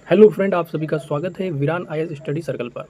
Hello friend, आप सभी का स्वागत है वीरान आईएएस स्टडी सर्कल पर।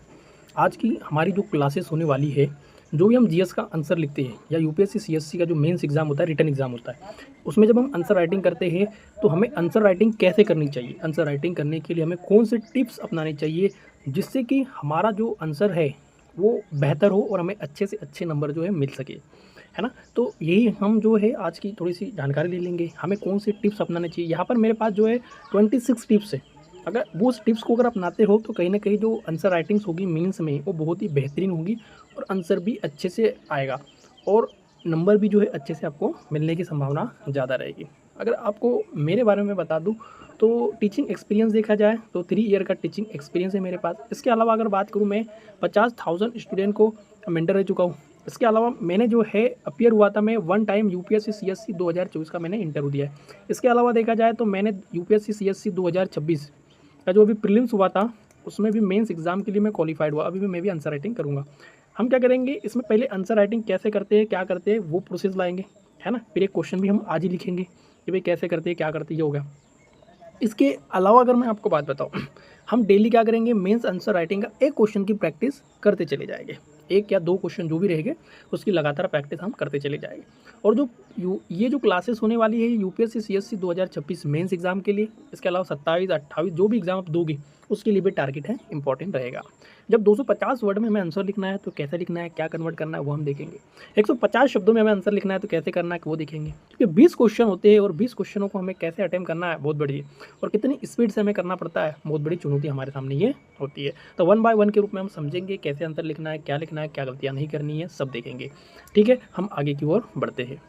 आज की हमारी जो क्लासेस होने वाली है, जो भी हम जीएस का आंसर लिखते हैं या यूपीएससी सीएससी का जो मेंस एग्जाम होता है, रिटन एग्जाम होता है, उसमें जब हम आंसर राइटिंग करते हैं तो हमें आंसर राइटिंग कैसे करनी चाहिए, आंसर राइटिंग करने के लिए हमें कौन से टिप्स अपनाने चाहिए जिससे कि हमारा जो आंसर है वो बेहतर हो और हमें अच्छे से अच्छे नंबर जो है मिल सके, है ना। तो यही हम जो है आज की थोड़ी सी जानकारी ले लेंगे, हमें कौन से टिप्स अपनाने चाहिए। यहाँ पर मेरे पास जो है 26 टिप्स है। अगर वो उस टिप्स को अगर अपनाते हो तो कहीं ना कहीं जो आंसर राइटिंग्स होगी मीन्स में वो बहुत ही बेहतरीन होगी और आंसर भी अच्छे से आएगा और नंबर भी जो है अच्छे से आपको मिलने की संभावना ज़्यादा रहेगी। अगर आपको मेरे बारे में बता दूं तो टीचिंग एक्सपीरियंस देखा जाए तो 3 ईयर का टीचिंग एक्सपीरियंस है मेरे पास। इसके अलावा अगर बात करूँ, मैं 50,000 स्टूडेंट को मेंटर रह चुका हूँ। इसके अलावा मैंने जो है अपीयर हुआ था, मैं वन टाइम यूपीएससी सीएससी 2024 का मैंने इंटरव्यू दिया है। इसके अलावा देखा जाए तो मैंने यूपीएससी सीएससी 2026 का जो अभी प्रीलिम्स हुआ था उसमें भी मेंस एग्जाम के लिए मैं क्वालिफाइड हुआ। अभी भी मैं भी आंसर राइटिंग करूँगा। हम क्या करेंगे इसमें, पहले आंसर राइटिंग कैसे करते हैं, क्या करते हैं, वो प्रोसेस लाएंगे, है ना। फिर एक क्वेश्चन भी हम आज ही लिखेंगे कि भाई कैसे करते हैं, क्या करते हैं, ये हो गया। इसके अलावा अगर मैं आपको बात बताऊं, हम डेली क्या करेंगे, मेंस आंसर राइटिंग का एक क्वेश्चन की प्रैक्टिस करते चले जाएंगे। एक या दो क्वेश्चन जो भी रहेंगे उसकी लगातार प्रैक्टिस हम करते चले जाएंगे। और जो ये जो क्लासेस होने वाली है यूपीएससी सीएससी 2026 मेंस एग्जाम के लिए, इसके अलावा 27 28 जो भी एग्जाम आप दोगे उसके लिए भी टारगेट है, इंपॉर्टेंट रहेगा। जब 250 वर्ड में हमें आंसर लिखना है तो कैसे लिखना है, क्या कन्वर्ट करना है वो हम देखेंगे। 150 शब्दों में हमें आंसर लिखना है तो कैसे करना है वो देखेंगे। क्योंकि 20 क्वेश्चन होते हैं और 20 क्वेश्चनों को हमें कैसे अटेम्प्ट करना है बहुत बड़ी, और कितनी स्पीड से हमें करना पड़ता है, बहुत बड़ी चुनौती हमारे सामने ये होती है। तो वन बाय वन के रूप में हम समझेंगे कैसे आंसर लिखना है, क्या गलतियाँ नहीं करनी है, सब देखेंगे। ठीक है, हम आगे की ओर बढ़ते हैं।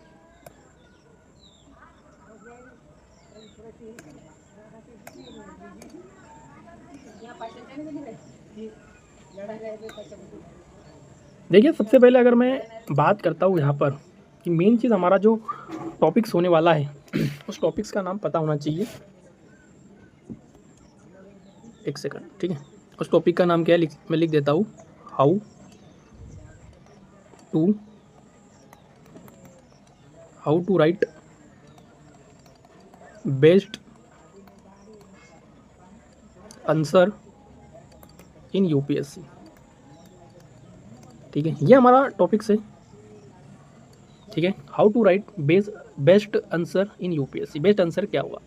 देखिए, सबसे पहले अगर मैं बात करता हूँ यहाँ पर कि मेन चीज़ हमारा जो टॉपिक्स होने वाला है उस टॉपिक्स का नाम पता होना चाहिए। एक सेकंड, ठीक है। उस टॉपिक का नाम क्या है, मैं लिख देता हूँ, how to write best answer in UPSC. ठीक है, ये हमारा टॉपिक्स है। ठीक है, how to write best answer in UPSC. Best answer क्या हुआ,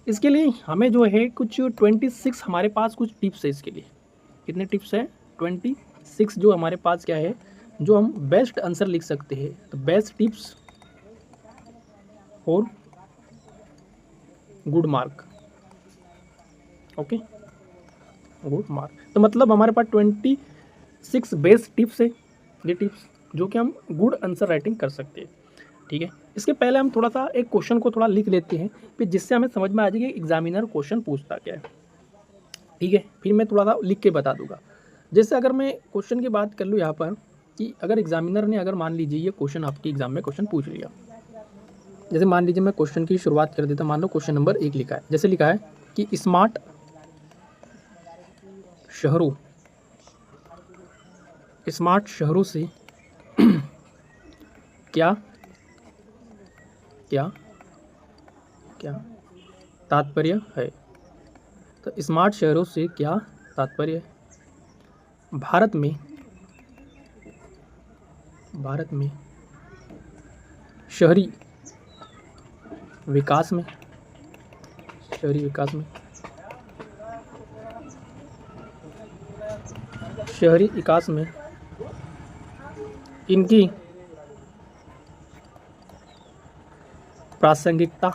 इसके लिए हमें जो है कुछ 26 हमारे पास कुछ टिप्स है। इसके लिए कितने टिप्स हैं, 26 जो हमारे पास क्या है, जो हम बेस्ट आंसर लिख सकते हैं। तो बेस्ट टिप्स और good mark, okay, good mark. तो मतलब हमारे पास 26 बेस्ट टिप्स है, ये टिप्स जो कि हम गुड आंसर राइटिंग कर सकते हैं। ठीक है, इसके पहले हम थोड़ा सा एक क्वेश्चन को थोड़ा लिख लेते हैं, फिर जिससे हमें समझ में आ जाएगी एग्जामिनर क्वेश्चन पूछता क्या है। ठीक है, फिर मैं थोड़ा सा लिख के बता दूंगा। जैसे अगर मैं क्वेश्चन की बात कर लूँ यहाँ पर कि अगर एग्जामिनर ने, अगर मान लीजिए ये क्वेश्चन आपके एग्जाम में क्वेश्चन पूछ लिया, जैसे मान लीजिए मैं क्वेश्चन की शुरुआत कर देता, मान लो क्वेश्चन नंबर 1 लिखा है। जैसे लिखा है कि स्मार्ट शहरों से क्या क्या क्या तात्पर्य है। तो स्मार्ट शहरों से क्या तात्पर्य है, भारत में शहरी विकास में शहरी विकास में इनकी प्रासंगिकता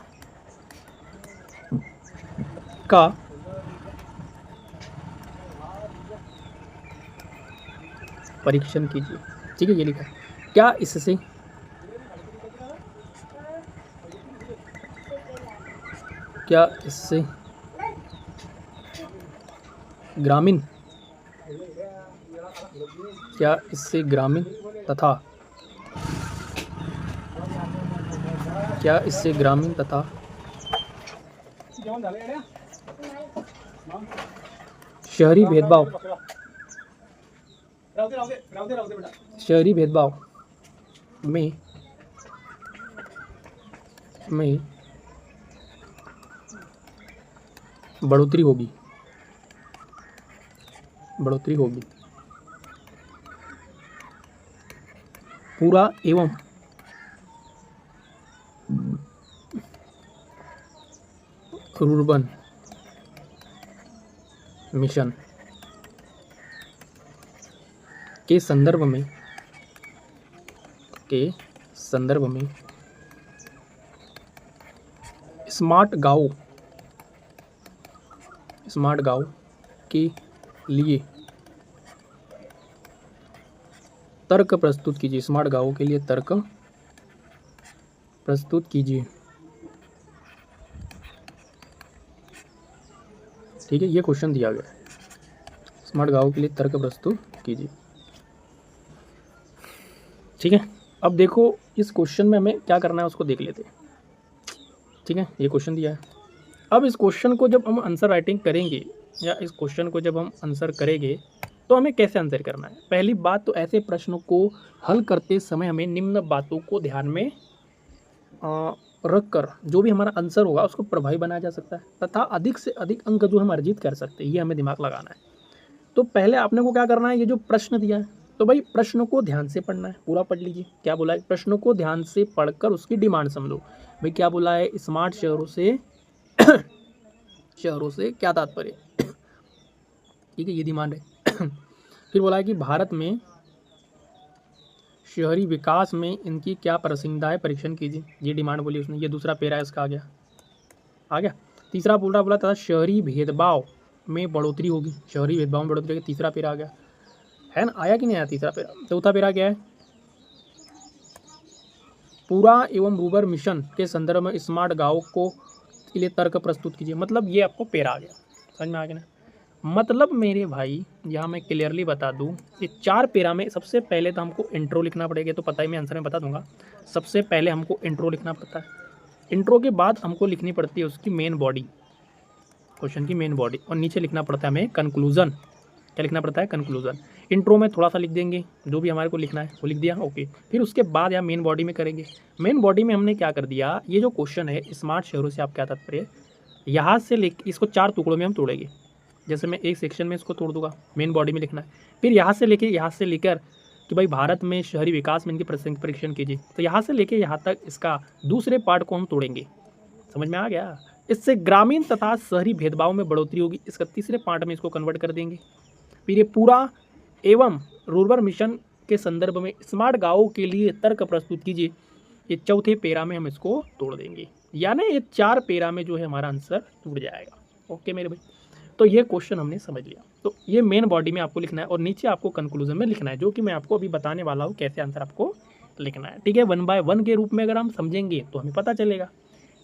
का परीक्षण कीजिए। ठीक है, ये लिखा है। क्या इससे ग्रामीण तथा शहरी भेदभाव में बढ़ोतरी होगी। बढ़ोतरी होगी। पूरा एवं रुर्बन मिशन के संदर्भ में स्मार्ट गांव के लिए तर्क प्रस्तुत कीजिए। स्मार्ट गांवों के लिए तर्क प्रस्तुत कीजिए। ठीक है, ये क्वेश्चन दिया गया है, स्मार्ट गांवों के लिए तर्क प्रस्तुत कीजिए। ठीक है, अब देखो इस क्वेश्चन में हमें क्या करना है उसको देख लेते हैं। ठीक है, ये क्वेश्चन दिया है। अब इस क्वेश्चन को जब हम आंसर राइटिंग करेंगे या इस क्वेश्चन को जब हम आंसर करेंगे तो हमें कैसे आंसर करना है। पहली बात तो ऐसे प्रश्नों को हल करते समय हमें निम्न बातों को ध्यान में रख कर जो भी हमारा आंसर होगा उसको प्रभावी बनाया जा सकता है तथा अधिक से अधिक अंक जो हम अर्जित कर सकते हैं, ये हमें दिमाग लगाना है। तो पहले आपने को क्या करना है, ये जो प्रश्न दिया है तो भाई प्रश्नों को ध्यान से पढ़ना है, पूरा पढ़ लीजिए। क्या बोला है, प्रश्नों को ध्यान से पढ़कर उसकी डिमांड समझो। भाई क्या बोला है, स्मार्ट शहरों से क्या तात्पर्य। ठीक है, ये डिमांड है। फिर बोला है कि भारत में शहरी विकास में इनकी क्या प्रसिद्धता है, परीक्षण कीजिए। ये डिमांड बोली उसने, ये दूसरा पेरा है इसका आ गया। तीसरा बोला था शहरी भेदभाव में बढ़ोतरी होगी, शहरी भेदभाव में बढ़ोतरी होगी, तीसरा पेरा आ गया है ना, आया कि नहीं आया तीसरा पेरा। चौथा पेरा क्या है, पूरा एवं रूबर मिशन के संदर्भ में स्मार्ट गांव को के लिए तर्क प्रस्तुत कीजिए। मतलब ये आपको पेरा आ गया, समझ में आ गया ना। मतलब मेरे भाई यहाँ मैं क्लियरली बता दूँ, ये 4 पेरा में सबसे पहले तो हमको इंट्रो लिखना पड़ेगा, तो पता ही मैं आंसर में बता दूंगा। सबसे पहले हमको इंट्रो लिखना पड़ता है, इंट्रो के बाद हमको लिखनी पड़ती है उसकी मेन बॉडी, क्वेश्चन की मेन बॉडी, और नीचे लिखना पड़ता है हमें कंक्लूजन। क्या लिखना पड़ता है, कंक्लूजन। इंट्रो में थोड़ा सा लिख देंगे, जो भी हमारे को लिखना है वो लिख दिया, ओके। फिर उसके बाद यहाँ मेन बॉडी में करेंगे। मेन बॉडी में हमने क्या कर दिया, ये जो क्वेश्चन है स्मार्ट शहरों से आप क्या तात्पर्य, यहाँ से लेकर इसको 4 टुकड़ों में हम तोड़ेंगे। जैसे मैं एक सेक्शन में इसको तोड़ दूंगा, मेन बॉडी में लिखना है। फिर यहाँ से लेकर कि भाई भारत में शहरी विकास में इनकी परीक्षण कीजिए, तो यहाँ से लेके यहाँ तक इसका दूसरे पार्ट को हम तोड़ेंगे। समझ में आ गया। इससे ग्रामीण तथा शहरी भेदभाव में बढ़ोतरी होगी, इसका तीसरे पार्ट में इसको कन्वर्ट कर देंगे। फिर ये पूरा एवं रूरल मिशन के संदर्भ में स्मार्ट गांवों के लिए तर्क प्रस्तुत कीजिए, ये चौथे पेरा में हम इसको तोड़ देंगे। यानी ये 4 पेरा में जो है हमारा आंसर टूट जाएगा। ओके मेरे भाई, तो ये क्वेश्चन हमने समझ लिया। तो ये मेन बॉडी में आपको लिखना है और नीचे आपको कंक्लूजन में लिखना है, जो कि मैं आपको अभी बताने वाला हूँ कैसे आंसर आपको लिखना है। ठीक है, 1 बाय 1 के रूप में अगर हम समझेंगे तो हमें पता चलेगा,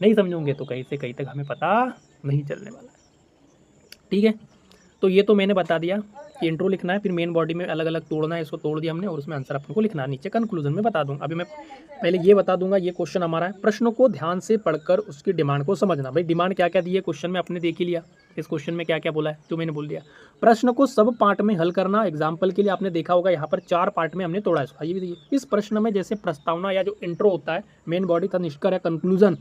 नहीं समझोगे तो कहीं से कहीं तक हमें पता नहीं चलने वाला है। ठीक है, तो ये तो मैंने बता दिया कि इंट्रो लिखना है, फिर मेन बॉडी में अलग अलग तोड़ना है, इसको तोड़ दिया हमने और उसमें आंसर आपको लिखना है। नीचे कंक्लूजन में बता दूंगा। अभी मैं पहले ये बता दूंगा, ये क्वेश्चन हमारा है, प्रश्नों को ध्यान से पढ़कर उसकी डिमांड को समझना। भाई डिमांड क्या क्या दी है क्वेश्चन में आपने देख ही लिया, इस क्वेश्चन में क्या क्या बोला है जो मैंने बोल दिया। प्रश्न को सब पार्ट में हल करना, एग्जाम्पल के लिए आपने देखा होगा यहाँ पर 4 पार्ट में हमने तोड़ा है। ये भी देखिए, इस प्रश्न में जैसे प्रस्तावना या जो इंट्रो होता है, मेन बॉडी था, निष्कर्ष या कंक्लूजन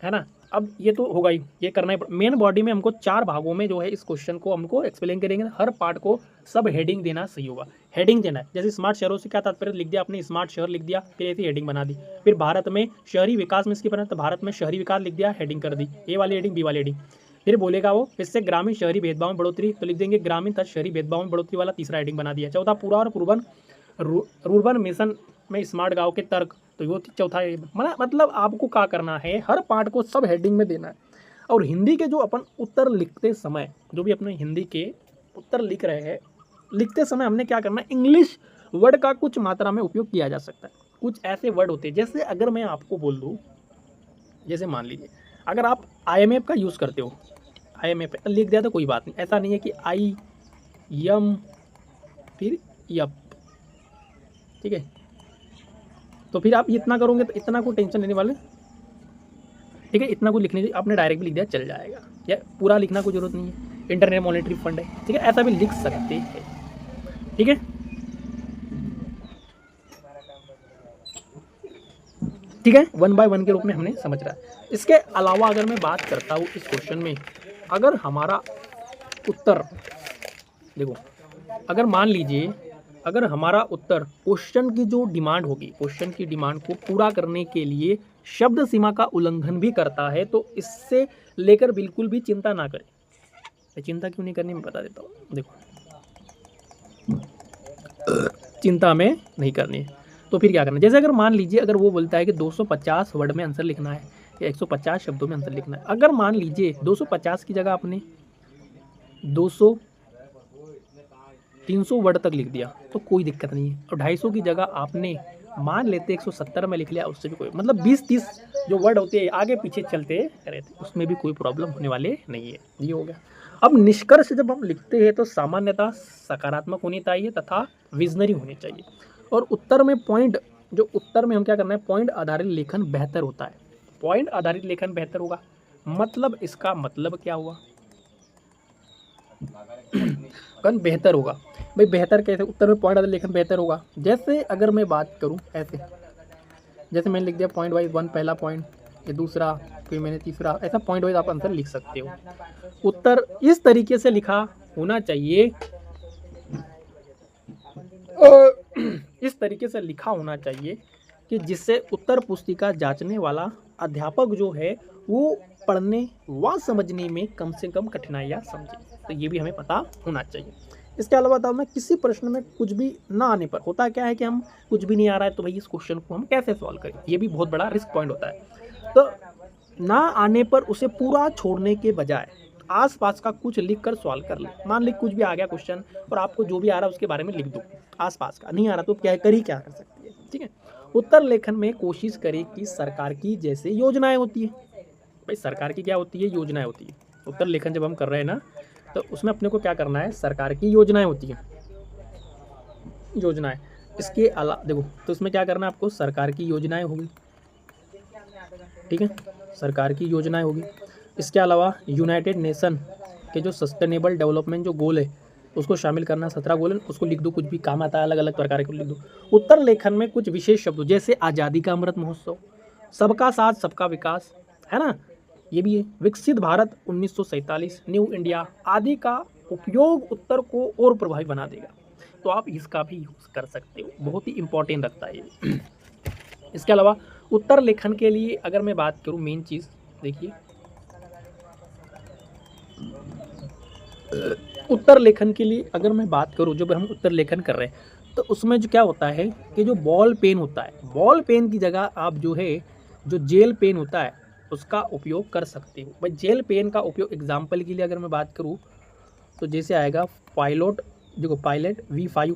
है ना। अब ये तो होगा ही, ये करना ही। मेन बॉडी में हमको 4 भागों में जो है इस क्वेश्चन को हमको एक्सप्लेन करेंगे, हर पार्ट को सब हेडिंग देना सही होगा। हेडिंग देना है, जैसे स्मार्ट शहरों से क्या तात्पर्य लिख दिया आपने, स्मार्ट शहर लिख दिया, फिर ऐसी हेडिंग बना दी। फिर भारत में शहरी विकास में इसकी बना, तो भारत में शहरी विकास लिख दिया, हेडिंग कर दी, ए वाली हेडिंग, बी वाली हेडिंग। फिर बोलेगा वो इससे ग्रामीण शहरी भेदभाव में बढ़ोतरी, तो लिख देंगे ग्रामीण तथा शहरी भेदभाव में बढ़ोतरी वाला तीसरा हेडिंग बना दिया। चौथा पूरा और रूरबन मिशन में स्मार्ट गांव के तर्क, तो वो चौथा। मतलब आपको क्या करना है, हर पार्ट को सब हेडिंग में देना है। और हिंदी के जो अपन उत्तर लिखते समय, जो भी अपने हिंदी के उत्तर लिख रहे हैं, लिखते समय हमने क्या करना है, इंग्लिश वर्ड का कुछ मात्रा में उपयोग किया जा सकता है। कुछ ऐसे वर्ड होते हैं, जैसे अगर मैं आपको बोल दूँ, जैसे मान लीजिए अगर आप IMF का यूज़ करते हो, IMF लिख दिया तो कोई बात नहीं, ऐसा नहीं है कि IM फिर यप, ठीक है। तो फिर आप इतना करोगे तो इतना को टेंशन लेने वाले, ठीक है, इतना कुछ लिखने आपने डायरेक्ट भी लिख दिया चल जाएगा, या पूरा लिखना कोई जरूरत नहीं है। इंटरनेट मॉनेटरी फंड है, ठीक है, ऐसा भी लिख सकते हैं। ठीक है, ठीक है, 1 बाय 1 के रूप में हमने समझ रहा है। इसके अलावा अगर मैं बात करता हूँ इस क्वेश्चन में, अगर हमारा उत्तर देखो अगर मान लीजिए अगर हमारा उत्तर क्वेश्चन की जो डिमांड होगी, क्वेश्चन की डिमांड को पूरा करने के लिए शब्द सीमा का उल्लंघन भी करता है, तो इससे लेकर बिल्कुल भी चिंता ना करें। चिंता क्यों नहीं करनी मैं बता देता हूँ। देखो, चिंता हमें नहीं करनी है। तो फिर क्या करना है, जैसे अगर मान लीजिए अगर वो बोलता है कि 250 वर्ड में आंसर लिखना है या 150 शब्दों में आंसर लिखना है, अगर मान लीजिए 250 की जगह आपने 200 300 वर्ड तक लिख दिया तो कोई दिक्कत नहीं है, और 250 की जगह आपने मान लेते 170 में लिख लिया, उससे भी कोई मतलब 20-30 जो वर्ड होते हैं आगे पीछे चलते रहते, उसमें भी कोई प्रॉब्लम होने वाले नहीं है। ये हो गया। अब निष्कर्ष जब हम लिखते हैं तो सामान्यतः सकारात्मक होनी चाहिए तथा विजनरी होनी चाहिए, और उत्तर में पॉइंट, जो उत्तर में हम क्या करना है, पॉइंट आधारित लेखन बेहतर होता है। पॉइंट आधारित लेखन बेहतर होगा, मतलब इसका मतलब क्या हुआ, कन बेहतर होगा। भाई बेहतर कैसे, उत्तर में पॉइंट आधारित लेखन बेहतर होगा। जैसे अगर मैं बात करूं ऐसे, जैसे मैंने लिख दिया पॉइंट वाइज 1 पहला पॉइंट, ये दूसरा, फिर मैंने तीसरा, ऐसा पॉइंट वाइज आप आंसर लिख सकते हो। उत्तर इस तरीके से लिखा होना चाहिए, इस तरीके से लिखा होना चाहिए कि जिससे उत्तर पुस्तिका जांचने वाला अध्यापक जो है वो पढ़ने व समझने में कम से कम कठिनाइयाँ समझे। तो ये भी हमें पता होना चाहिए। इसके अलावा था मैं किसी प्रश्न में कुछ भी ना आने पर होता क्या है कि हम कुछ भी नहीं आ रहा है तो भाई इस क्वेश्चन को हम कैसे सॉल्व करें, ये भी बहुत बड़ा रिस्क पॉइंट होता है। तो ना आने पर उसे पूरा छोड़ने के बजाय आसपास का कुछ लिख कर सॉल्व कर ले। मान ली कुछ भी आ गया क्वेश्चन और आपको जो भी आ रहा है उसके बारे में लिख दो, आसपास का नहीं आ रहा तो क्या करी क्या कर सकती है, ठीक है। उत्तर लेखन में कोशिश करें कि सरकार की जैसे योजनाएं होती है, भाई सरकार की क्या होती है, योजनाएं होती है। उत्तर लेखन जब हम कर रहे हैं ना तो उसमें अपने को क्या करना है, सरकार की योजनाएं होती है, योजनाएं। इसके अलावा देखो तो इसमें क्या करना है आपको, सरकार की योजनाएं होगी, ठीक है, सरकार की योजनाएं होगी। इसके अलावा यूनाइटेड नेशन के जो सस्टेनेबल डेवलपमेंट जो गोल है उसको शामिल करना, 17 गोल है, उसको लिख दो, कुछ भी काम आता है अलग अलग प्रकार के लिख दो। उत्तर लेखन में कुछ विशेष शब्द जैसे आज़ादी का अमृत महोत्सव, सबका साथ सबका विकास, है ना, ये भी है, विकसित भारत 1947, न्यू इंडिया आदि का उपयोग उत्तर को और प्रभावी बना देगा। तो आप इसका भी यूज़ कर सकते हो, बहुत ही इंपॉर्टेंट रखता है ये। इसके अलावा उत्तर लेखन के लिए अगर मैं बात करूँ मेन चीज़ देखिए, उत्तर लेखन के लिए अगर मैं बात करूँ, जब हम उत्तर लेखन कर रहे हैं तो उसमें जो क्या होता है कि जो बॉल पेन होता है, बॉल पेन की जगह आप जो है जो जेल पेन होता है उसका उपयोग कर सकते हो। भाई जेल पेन का उपयोग एग्जाम्पल के लिए अगर मैं बात करूँ तो जैसे आएगा पायलट, देखो पायलट V5,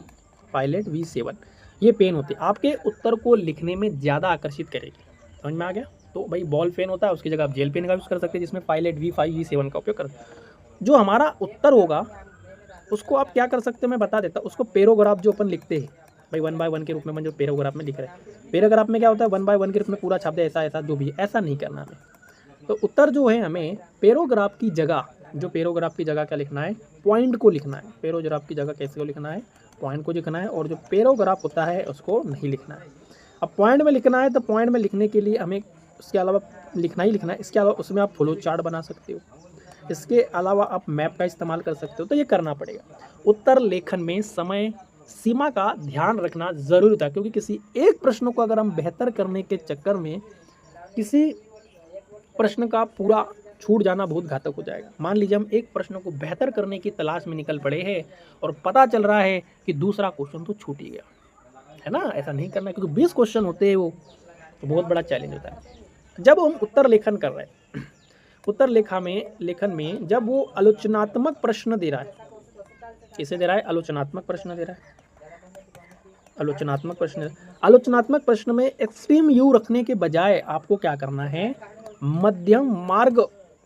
पायलट V7, ये पेन होते हैं, आपके उत्तर को लिखने में ज़्यादा आकर्षित करेगी। समझ में आ गया। तो भाई बॉल पेन होता है उसकी जगह आप जेल पेन का यूज़ कर सकते हैं, जिसमें पायलट V5 V7 का उपयोग कर। जो हमारा उत्तर होगा उसको आप क्या कर सकते हो मैं बता देता हूँ। उसको पैराग्राफ जो अपन लिखते हैं भाई 1 बाय 1 के रूप में, जो पैराग्राफ में लिख रहे हैं, पैराग्राफ में क्या होता है 1 बाय 1 के रूप में पूरा छाप दे, ऐसा ऐसा जो भी है, ऐसा नहीं करना हमें। तो उत्तर जो है हमें पैराग्राफ की जगह, जो पैराग्राफ की जगह क्या लिखना है, पॉइंट को लिखना है। पैराग्राफ की जगह कैसे को लिखना है, पॉइंट को लिखना है, और जो पैराग्राफ होता है उसको नहीं लिखना है। अब पॉइंट में लिखना है तो पॉइंट में लिखने के लिए हमें उसके अलावा लिखना ही लिखना है। इसके अलावा उसमें आप फ्लो चार्ट बना सकते हो, इसके अलावा आप मैप का इस्तेमाल कर सकते हो, तो ये करना पड़ेगा। उत्तर लेखन में समय सीमा का ध्यान रखना ज़रूरी होता है, क्योंकि किसी एक प्रश्न को अगर हम बेहतर करने के चक्कर में किसी प्रश्न का पूरा छूट जाना बहुत घातक हो जाएगा। मान लीजिए हम एक प्रश्न को बेहतर करने की तलाश में निकल पड़े हैं और पता चल रहा है कि दूसरा क्वेश्चन तो छूट ही गया, है ना, ऐसा नहीं करना, क्योंकि 20 क्वेश्चन होते हैं वो, तो बहुत बड़ा चैलेंज होता है। जब हम उत्तर लेखन कर रहे हैं, उत्तर लेखन में जब वो आलोचनात्मक प्रश्न दे रहा है, किसे दे रहा है, आलोचनात्मक प्रश्न दे रहा है, आलोचनात्मक प्रश्न में एक्सट्रीम यू रखने के बजाय आपको क्या करना है, मध्यम मार्ग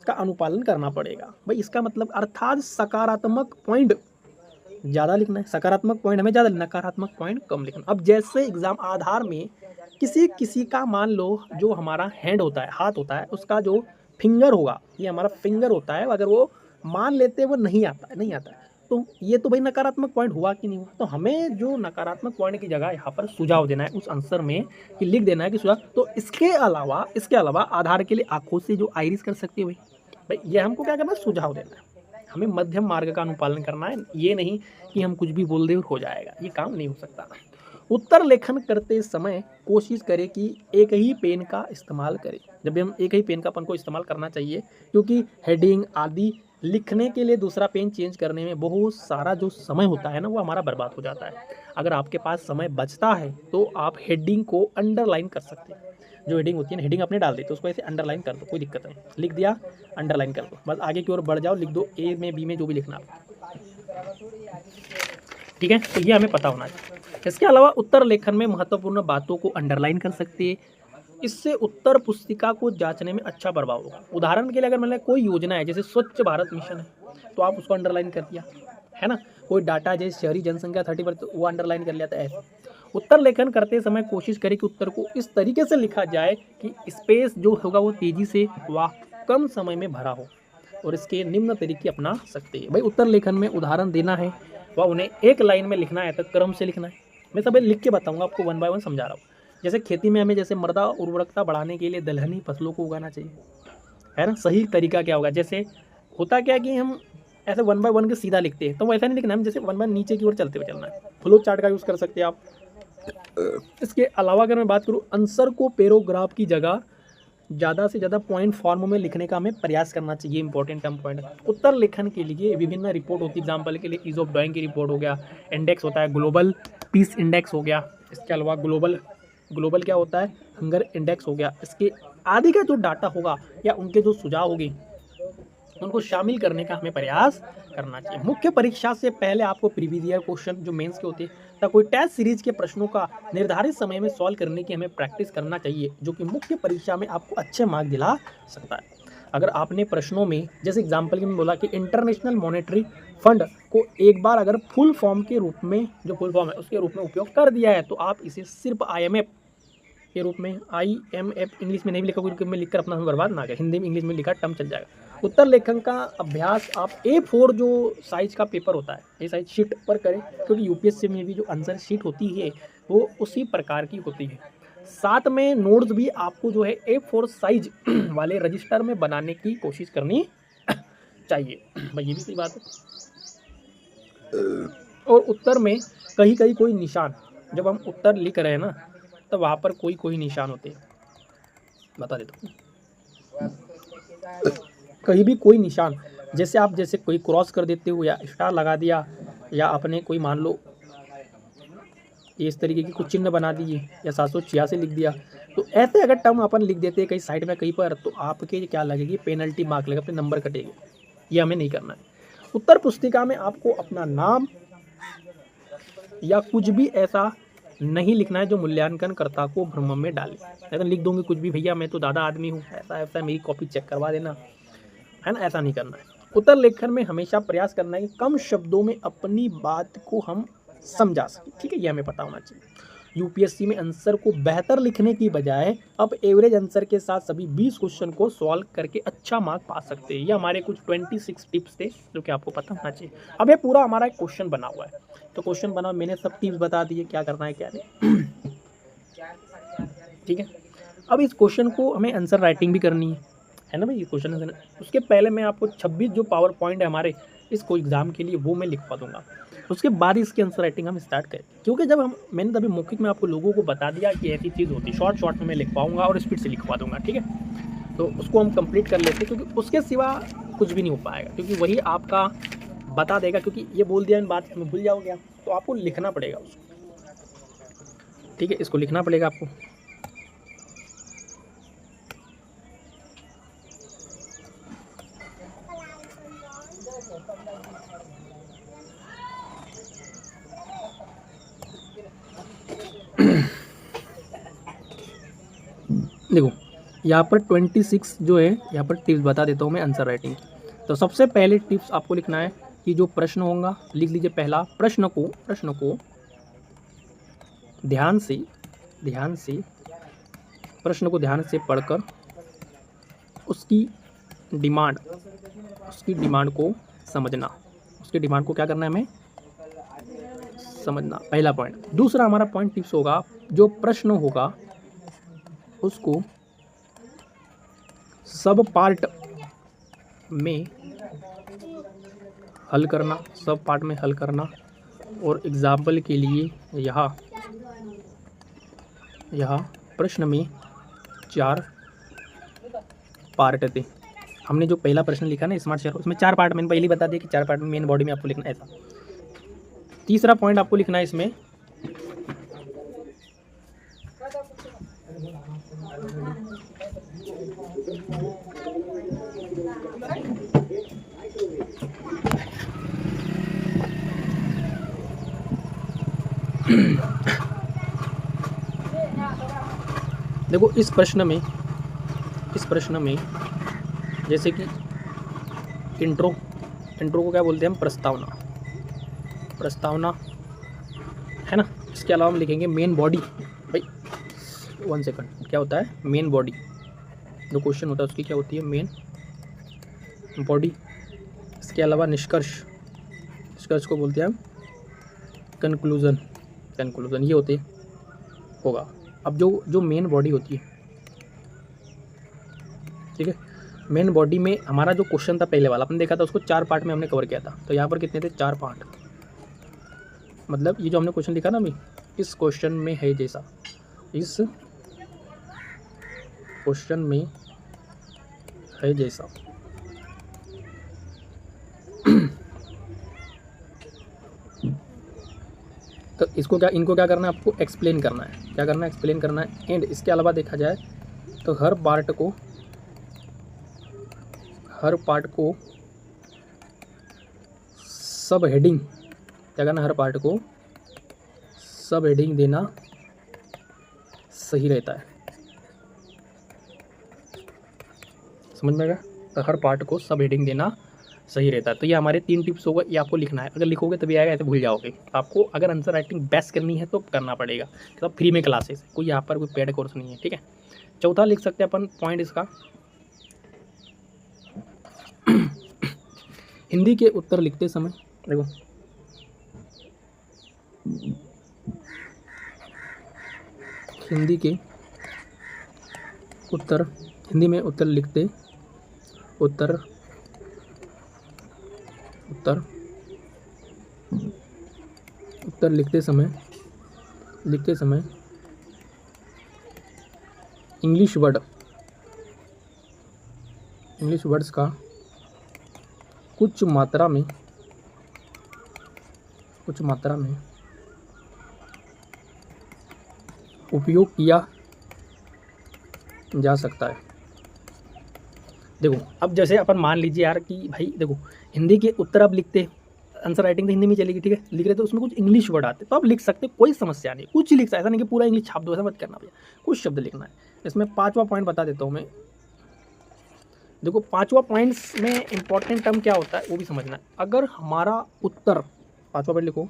का अनुपालन करना पड़ेगा। भाई इसका मतलब अर्थात सकारात्मक पॉइंट ज़्यादा लिखना है, सकारात्मक पॉइंट हमें ज़्यादा, नकारात्मक पॉइंट कम लिखना। अब जैसे एग्जाम आधार में किसी का मान लो जो हमारा हैंड होता है, हाथ होता है, उसका जो फिंगर होगा, ये हमारा फिंगर होता है, अगर वो मान लेते वो नहीं आता है, तो ये तो भाई नकारात्मक पॉइंट हुआ कि नहीं हुआ। तो हमें जो नकारात्मक पॉइंट की जगह यहाँ पर सुझाव देना है उस आंसर में, कि लिख देना है कि सुझाव। तो इसके अलावा आधार के लिए आंखों से जो आइरिस कर सकती है भाई ये हमको क्या करना है, सुझाव देना है। हमें मध्यम मार्ग का अनुपालन करना है, ये नहीं कि हम कुछ भी बोल दें और हो जाएगा, ये काम नहीं हो सकता। उत्तर लेखन करते समय कोशिश करें कि एक ही पेन का इस्तेमाल करें। जब भी हम एक ही पेन का अपन को इस्तेमाल करना चाहिए, क्योंकि हेडिंग आदि लिखने के लिए दूसरा पेन चेंज करने में बहुत सारा जो समय होता है ना, वो हमारा बर्बाद हो जाता है। अगर आपके पास समय बचता है तो आप हेडिंग को अंडरलाइन कर सकते हैं। जो हेडिंग होती है ना, हेडिंग अपने डाल देते, उसको ऐसे अंडरलाइन कर दो, कोई दिक्कत नहीं। लिख दिया, अंडरलाइन कर दो, बस आगे की ओर बढ़ जाओ, लिख दो ए में बी में जो भी लिखना आपको, ठीक है। तो ये हमें पता होना चाहिए। इसके अलावा उत्तर लेखन में महत्वपूर्ण बातों को अंडरलाइन कर सकते हैं। इससे उत्तर पुस्तिका को जांचने में अच्छा प्रभाव होगा। उदाहरण के लिए अगर मतलब कोई योजना है, जैसे स्वच्छ भारत मिशन है, तो आप उसको अंडरलाइन कर दिया, है ना। कोई डाटा जैसे शहरी जनसंख्या 30%, वो अंडरलाइन कर लिया था। ऐसे उत्तर लेखन करते समय कोशिश करें कि उत्तर को इस तरीके से लिखा जाए कि स्पेस जो होगा वो तेजी से व कम समय में भरा हो, और इसके निम्न तरीके अपना सकते हैं। भाई उत्तर लेखन में उदाहरण देना है व उन्हें एक लाइन में लिखना है तो क्रम से लिखना है। मैं सब लिख के बताऊंगा आपको, 1 बाय 1 समझा रहा हूँ। जैसे खेती में हमें जैसे मृदा उर्वरकता बढ़ाने के लिए दलहनी फसलों को उगाना चाहिए, है ना। सही तरीका क्या होगा, जैसे होता क्या है कि हम ऐसे 1 बाय 1 के सीधा लिखते हैं, तो वैसा नहीं लिखना है, हम जैसे 1 बाय नीचे की ओर चलते हुए चलना है। फ्लो चार्ट का यूज़ कर सकते हैं आप। इसके अलावा अगर मैं बात करूँ, आंसर को पैराग्राफ की जगह ज़्यादा से ज़्यादा पॉइंट फॉर्म में लिखने का हमें प्रयास करना चाहिए। Important term point. उत्तर लेखन के लिए विभिन्न रिपोर्ट होती है। एग्जाम्पल के लिए ईज ऑफ डूइंग की रिपोर्ट हो गया, इंडेक्स होता है, ग्लोबल पीस इंडेक्स हो गया। इसके अलावा ग्लोबल क्या होता है, हंगर इंडेक्स हो गया। इसके आदि का जो डाटा होगा या उनके जो सुझाव होंगे, उनको शामिल करने का हमें प्रयास करना चाहिए। मुख्य परीक्षा से पहले आपको प्रीवियस ईयर क्वेश्चन जो मेंस के होते हैं या कोई टेस्ट सीरीज के प्रश्नों का निर्धारित समय में सॉल्व करने की हमें प्रैक्टिस करना चाहिए, जो कि मुख्य परीक्षा में आपको अच्छे मार्क दिला सकता है। अगर आपने प्रश्नों में जैसे एग्जाम्पल के में बोला कि इंटरनेशनल मॉनेटरी फंड को एक बार अगर फुल फॉर्म के रूप में, जो फुल फॉर्म है उसके रूप में उपयोग कर दिया है, तो आप इसे सिर्फ IMF के रूप में, IMF इंग्लिश में नहीं लिखा, क्योंकि में लिखकर अपना बर्बाद ना करें, हिंदी में इंग्लिश में लिखा टर्म चल जाएगा। उत्तर लेखन का अभ्यास आप A4 जो साइज का पेपर होता है, ये साइज शीट पर करें, क्योंकि यूपीएससी में भी जो आंसर शीट होती है वो उसी प्रकार की होती है। साथ में नोट्स भी आपको जो है A4 साइज वाले रजिस्टर में बनाने की कोशिश करनी चाहिए। भाई ये भी सही बात है। और उत्तर में कहीं कहीं कोई निशान, जब हम उत्तर लिख रहे हैं ना, तो वहाँ पर कोई निशान होते हैं, बता देता हूँ। कहीं भी कोई निशान, जैसे आप जैसे कोई क्रॉस कर देते हो या स्टार लगा दिया, या आपने कोई मान लो इस तरीके की कुछ चिन्ह बना दिए या 786 लिख दिया, तो ऐसे अगर टर्म अपन लिख देते हैं कहीं साइड में कहीं पर, तो आपके क्या लगेगी, पेनल्टी मार्क लगेगा, अपने नंबर कटेगी। ये हमें नहीं करना है। उत्तर पुस्तिका में आपको अपना नाम या कुछ भी ऐसा नहीं लिखना है जो मूल्यांकनकर्ता को भ्रम में डाले। अगर लिख दूंगी कुछ भी, भैया मैं तो दादा आदमी हूँ, ऐसा मेरी कॉपी चेक करवा देना, है ना, ऐसा नहीं करना है। उत्तर लेखन में हमेशा प्रयास करना है कि कम शब्दों में अपनी बात को हम समझा सकें, ठीक है, ये हमें पता होना चाहिए। यूपीएससी में आंसर को बेहतर लिखने की बजाय अब एवरेज आंसर के साथ सभी 20 क्वेश्चन को सॉल्व करके अच्छा मार्क पा सकते हैं। ये हमारे कुछ 26 टिप्स थे जो कि आपको पता होना चाहिए। अब ये पूरा हमारा एक क्वेश्चन बना हुआ है, तो क्वेश्चन बना, मैंने सब टिप्स बता दिए क्या करना है क्या नहीं, ठीक है। अब इस क्वेश्चन को हमें आंसर राइटिंग भी करनी है ना भाई, ये क्वेश्चन है। उसके पहले मैं आपको 26 जो पावर पॉइंट है हमारे इसको एग्जाम के लिए, वो मैं लिखवा दूंगा। उसके बाद इसकी आंसर राइटिंग हम स्टार्ट करें, क्योंकि जब मैंने तभी मौखिक में आपको लोगों को बता दिया कि ऐसी चीज़ होती है, शॉर्ट में मैं लिखवाऊंगा और स्पीड से लिखवा दूंगा, ठीक है। तो उसको हम कंप्लीट कर लेते हैं, क्योंकि उसके सिवा कुछ भी नहीं हो पाएगा, क्योंकि वही आपका बता देगा। क्योंकि ये बोल दिया इन बात में भूल जाओगे आप, तो आपको लिखना पड़ेगा उसको, ठीक है, इसको लिखना पड़ेगा आपको। देखो यहाँ पर 26 जो है, यहाँ पर टिप्स बता देता हूँ मैं आंसर राइटिंग। तो सबसे पहले टिप्स आपको लिखना है कि जो प्रश्न होगा, लिख लीजिए पहला प्रश्न को ध्यान से पढ़कर उसकी डिमांड को समझना। उसकी डिमांड को क्या करना है, हमें समझना, पहला पॉइंट। दूसरा हमारा पॉइंट टिप्स होगा, जो प्रश्न होगा उसको सब पार्ट में हल करना, सब पार्ट में हल करना। और एग्जाम्पल के लिए यहाँ प्रश्न में 4 पार्ट थे। हमने जो पहला प्रश्न लिखा ना स्मार्ट शहर, उसमें 4 पार्ट मैंने पहले ही बता दिया कि 4 पार्ट में मेन बॉडी में आपको लिखना है ऐसा। तीसरा पॉइंट आपको लिखना है इसमें देखो इस प्रश्न में जैसे कि इंट्रो को क्या बोलते हैं हम, प्रस्तावना है ना। इसके अलावा हम लिखेंगे मेन बॉडी। भाई 1 सेकंड, क्या होता है मेन बॉडी, जो क्वेश्चन होता है उसकी क्या होती है मेन बॉडी। इसके अलावा निष्कर्ष को बोलते हैं हम कंक्लूजन, ये होते होगा। अब जो मेन बॉडी होती है, ठीक है, मेन बॉडी में हमारा जो क्वेश्चन था पहले वाला, आपने देखा था उसको 4 पार्ट में हमने कवर किया था। तो यहाँ पर कितने थे, 4 पार्ट। मतलब ये जो हमने क्वेश्चन लिखा ना अभी, इस क्वेश्चन में है जैसा, इस क्वेश्चन में है जैसा तो इनको क्या करना है, आपको एक्सप्लेन करना है। क्या करना है, एक्सप्लेन करना है। एंड इसके अलावा देखा जाए तो हर पार्ट को सब हेडिंग, क्या करना है, हर पार्ट को सब हेडिंग देना सही रहता है। समझ में आएगा, तो हर पार्ट को सब हेडिंग देना सही रहता है। तो ये हमारे 3 टिप्स होगा, ये आपको लिखना है। अगर लिखोगे तभी आएगा, ऐसे भूल जाओगे। आपको अगर आंसर राइटिंग बेस्ट करनी है तो करना पड़ेगा। तो फ्री में क्लासेस, कोई यहाँ पर कोई पेड कोर्स नहीं है, ठीक है। चौथा लिख सकते हैं अपन पॉइंट इसका, हिंदी के उत्तर लिखते समय देखो, हिंदी में उत्तर लिखते लिखते समय इंग्लिश वर्ड्स का कुछ मात्रा में उपयोग किया जा सकता है। देखो अब जैसे अपन मान लीजिए यार कि भाई देखो, हिंदी के उत्तर आप लिखते, आंसर राइटिंग तो हिंदी में चलेगी, ठीक है, लिख रहे तो उसमें कुछ इंग्लिश वर्ड आते तो आप लिख सकते, कोई समस्या नहीं, कुछ ही लिख सकते, ऐसा नहीं कि पूरा इंग्लिश छाप दो, ऐसा मत करना भैया, कुछ शब्द लिखना है। इसमें 5वां पॉइंट बता देता हूँ मैं। देखो 5वां पॉइंट्स में इंपॉर्टेंट टर्म क्या होता है वो भी समझना है। अगर हमारा उत्तर, 5वां पॉइंट लिखो,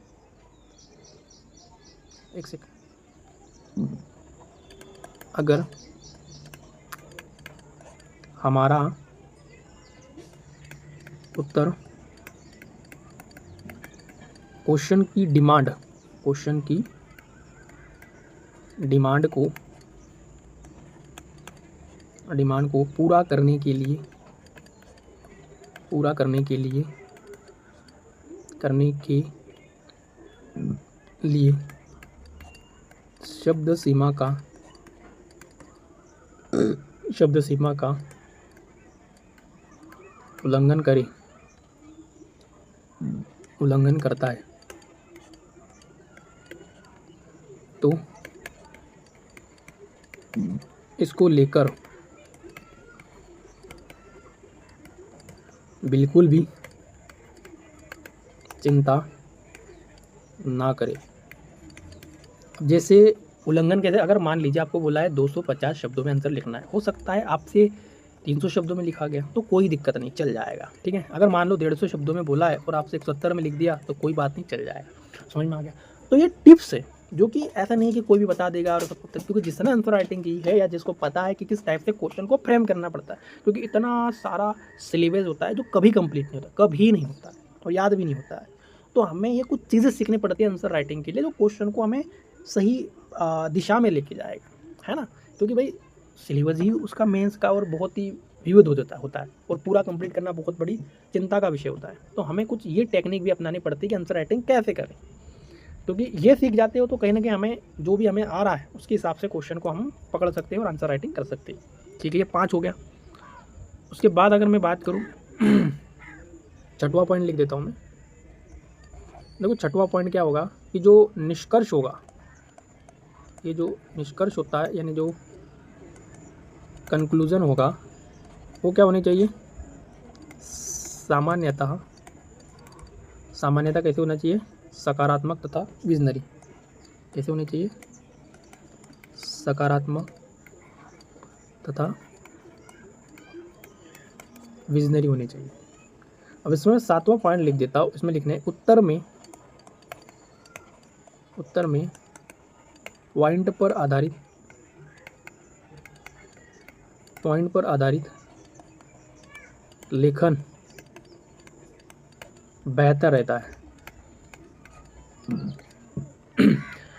एक सेकंड, अगर हमारा उत्तर क्वेश्चन की डिमांड को पूरा करने के लिए शब्द सीमा का उल्लंघन करता है तो इसको लेकर बिल्कुल भी चिंता ना करें। जैसे उल्लंघन कैसे, अगर मान लीजिए आपको बोला है 250 शब्दों में आंसर लिखना है, हो सकता है आपसे 300 शब्दों में लिखा गया, तो कोई दिक्कत नहीं, चल जाएगा, ठीक है। अगर मान लो 150 शब्दों में बोला है और आपसे 170 में लिख दिया तो कोई बात नहीं, चल जाएगा। समझ में आ गया। तो ये टिप्स है जो कि ऐसा नहीं है कि कोई भी बता देगा और सब, क्योंकि जिसने आंसर राइटिंग की है या जिसको पता है कि किस टाइप से क्वेश्चन को फ्रेम करना पड़ता है, क्योंकि इतना सारा सिलेबस होता है जो कभी कंप्लीट नहीं होता, कभी नहीं होता है और याद भी नहीं होता है। तो हमें ये कुछ चीज़ें सीखनी पड़ती है आंसर राइटिंग के लिए, जो क्वेश्चन को हमें सही दिशा में लेके जाएगा, है ना। क्योंकि भाई सिलेबस ही उसका मेंस का और बहुत ही विविध हो जाता होता है और पूरा कंप्लीट करना बहुत बड़ी चिंता का विषय होता है। तो हमें कुछ ये टेक्निक भी अपनानी पड़ती है कि आंसर राइटिंग कैसे करें, क्योंकि ये सीख जाते हो तो कहीं ना कहीं हमें जो भी हमें आ रहा है उसके हिसाब से क्वेश्चन को हम पकड़ सकते हैं और आंसर राइटिंग कर सकते हैं। ठीक है, ये 5 हो गया। उसके बाद अगर मैं बात करूँ छठवां पॉइंट लिख देता हूँ मैं। देखो छठवां पॉइंट क्या होगा कि जो निष्कर्ष होगा, ये जो निष्कर्ष होता है यानी जो कंक्लूजन होगा वो क्या होनी चाहिए, सामान्यतः कैसे होना चाहिए, सकारात्मक तथा विजनरी। कैसे होनी चाहिए, सकारात्मक तथा विजनरी होनी चाहिए। अब इसमें 7वां पॉइंट लिख देता हूँ। इसमें लिखना है उत्तर में पॉइंट पर आधारित लेखन बेहतर रहता है।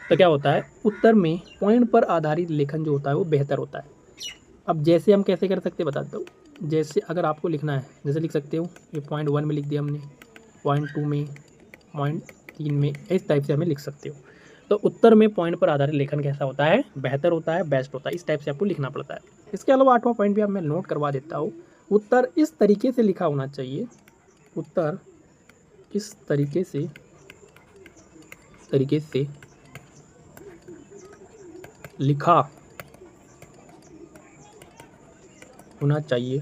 तो क्या होता है, उत्तर में पॉइंट पर आधारित लेखन जो होता है वो बेहतर होता है। अब जैसे हम कैसे कर सकते हैं बताता हूँ। जैसे अगर आपको लिखना है, जैसे लिख सकते हो, ये पॉइंट 1 में लिख दिया हमने, पॉइंट 2 में, पॉइंट 3 में, इस टाइप से हमें लिख सकते हो। तो उत्तर में पॉइंट पर आधारित लेखन कैसा होता है, बेहतर होता है, बेस्ट होता है, इस टाइप से आपको लिखना पड़ता है। इसके अलावा 8वां पॉइंट भी अब मैं नोट करवा देता हूँ। उत्तर इस तरीके से लिखा होना चाहिए, उत्तर इस तरीके से लिखा होना चाहिए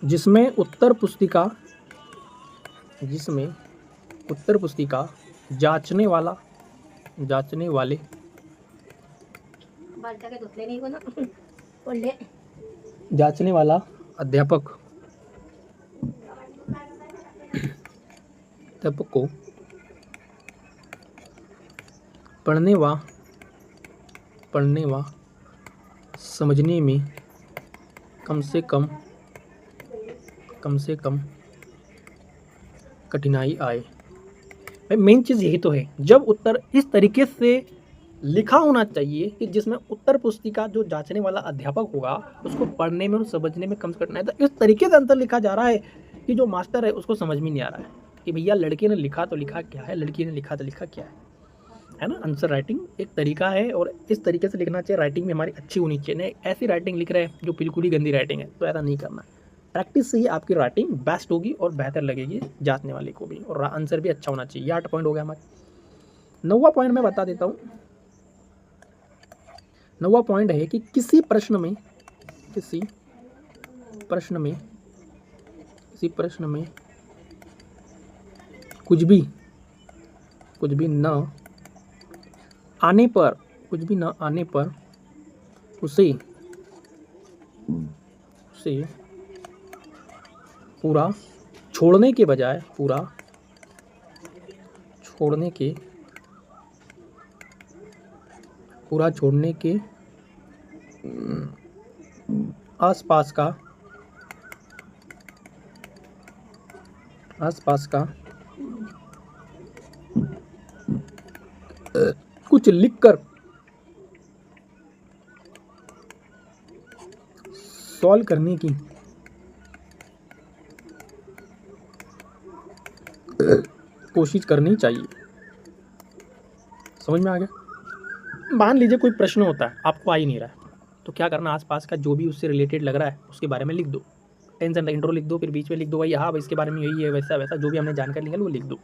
जिसमें उत्तर पुस्तिका जांचने वाले अध्यापक को पढ़ने व समझने में कम से कम कठिनाई आए। मेन चीज़ यही तो है, जब उत्तर इस तरीके से लिखा होना चाहिए कि जिसमें उत्तर पुस्तिका जो जांचने वाला अध्यापक होगा उसको पढ़ने में और समझने में कम से कठिनाई। तो इस तरीके से आंसर लिखा जा रहा है कि जो मास्टर है उसको समझ में नहीं आ रहा है कि भैया लड़के ने लिखा तो लिखा क्या है, लड़की ने लिखा तो लिखा क्या है ना। आंसर राइटिंग एक तरीका है और इस तरीके से लिखना चाहिए। राइटिंग भी हमारी अच्छी होनी चाहिए, नहीं ऐसी राइटिंग लिख रहे हैं जो बिल्कुल ही गंदी राइटिंग है, तो ऐसा नहीं करना। प्रैक्टिस से ही आपकी राइटिंग बेस्ट होगी और बेहतर लगेगी जांचने वाले को भी, और आंसर भी अच्छा होना चाहिए। 8 पॉइंट हो गया हमारे। 9वां पॉइंट मैं बता देता हूँ। 9वां पॉइंट है कि किसी प्रश्न में कुछ भी न आने पर उसे पूरा छोड़ने के आसपास का कुछ लिखकर सॉल्व करने की कोशिश करनी चाहिए। समझ में आ गया। मान लीजिए कोई प्रश्न होता है, आपको आ ही नहीं रहा है, तो क्या करना, आसपास का जो भी उससे रिलेटेड लग रहा है उसके बारे में लिख दो। टेंशन का इंट्रो लिख दो, फिर बीच में लिख दो भाई हाँ इसके बारे में यही है, वैसा वैसा जो भी हमने जानकारी निकाली वो लिख दो,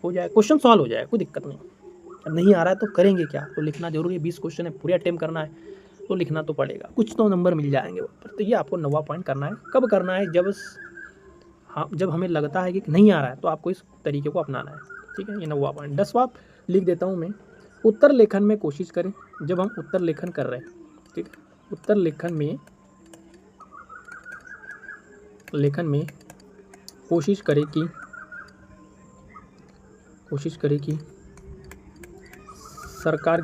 हो जाए, क्वेश्चन सॉल्व हो जाए, कोई दिक्कत नहीं। अब नहीं आ रहा है तो करेंगे क्या, तो लिखना जरूरी है। 20 क्वेश्चन है, पूरे अटेम्प्ट करना है तो लिखना तो पड़ेगा, कुछ तो नंबर मिल जाएंगे ऊपर। तो ये आपको 9वां पॉइंट करना है। कब करना है, जब हमें लगता है कि नहीं आ रहा है तो आपको इस तरीके को अपनाना है। ठीक है, ये 9वां पॉइंट। 10वां लिख देता हूँ मैं। उत्तर लेखन में कोशिश करें, जब हम उत्तर लेखन कर रहे हैं, ठीक है, उत्तर लेखन में कोशिश करें कि सरकार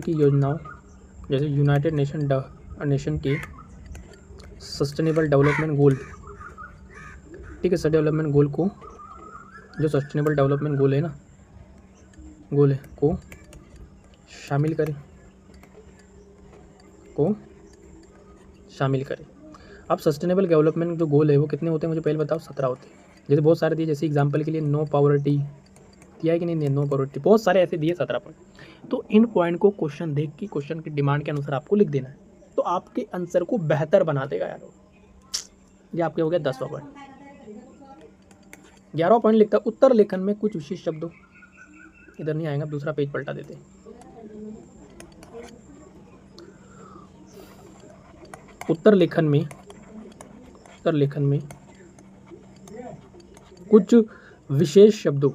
की योजनाओं जैसे यूनाइटेड नेशन के सस्टेनेबल डेवलपमेंट गोल, ठीक है, डेवलपमेंट गोल को, जो सस्टेनेबल डेवलपमेंट गोल है ना, को शामिल करें, को शामिल करें। अब सस्टेनेबल डेवलपमेंट जो गोल है वो कितने होते हैं मुझे पहले बताओ। 17 होते हैं। जैसे बहुत सारे दिए, जैसे एग्जांपल के लिए नो पॉवर्टी दिया है कि नहीं, नो पॉवर्टी, बहुत सारे ऐसे दिए 17 पॉइंट। तो इन पॉइंट को क्वेश्चन देख के क्वेश्चन की डिमांड के अनुसार आपको लिख देना है, तो आपके आंसर को बेहतर बना देगा यार। ये आपके हो गया 10वां पॉइंट। 11वां पॉइंट लिखता है उत्तर लेखन में कुछ विशेष शब्दों, इधर नहीं आएगा, दूसरा पेज पलटा देते हैं। उत्तर लेखन में कुछ विशेष शब्दों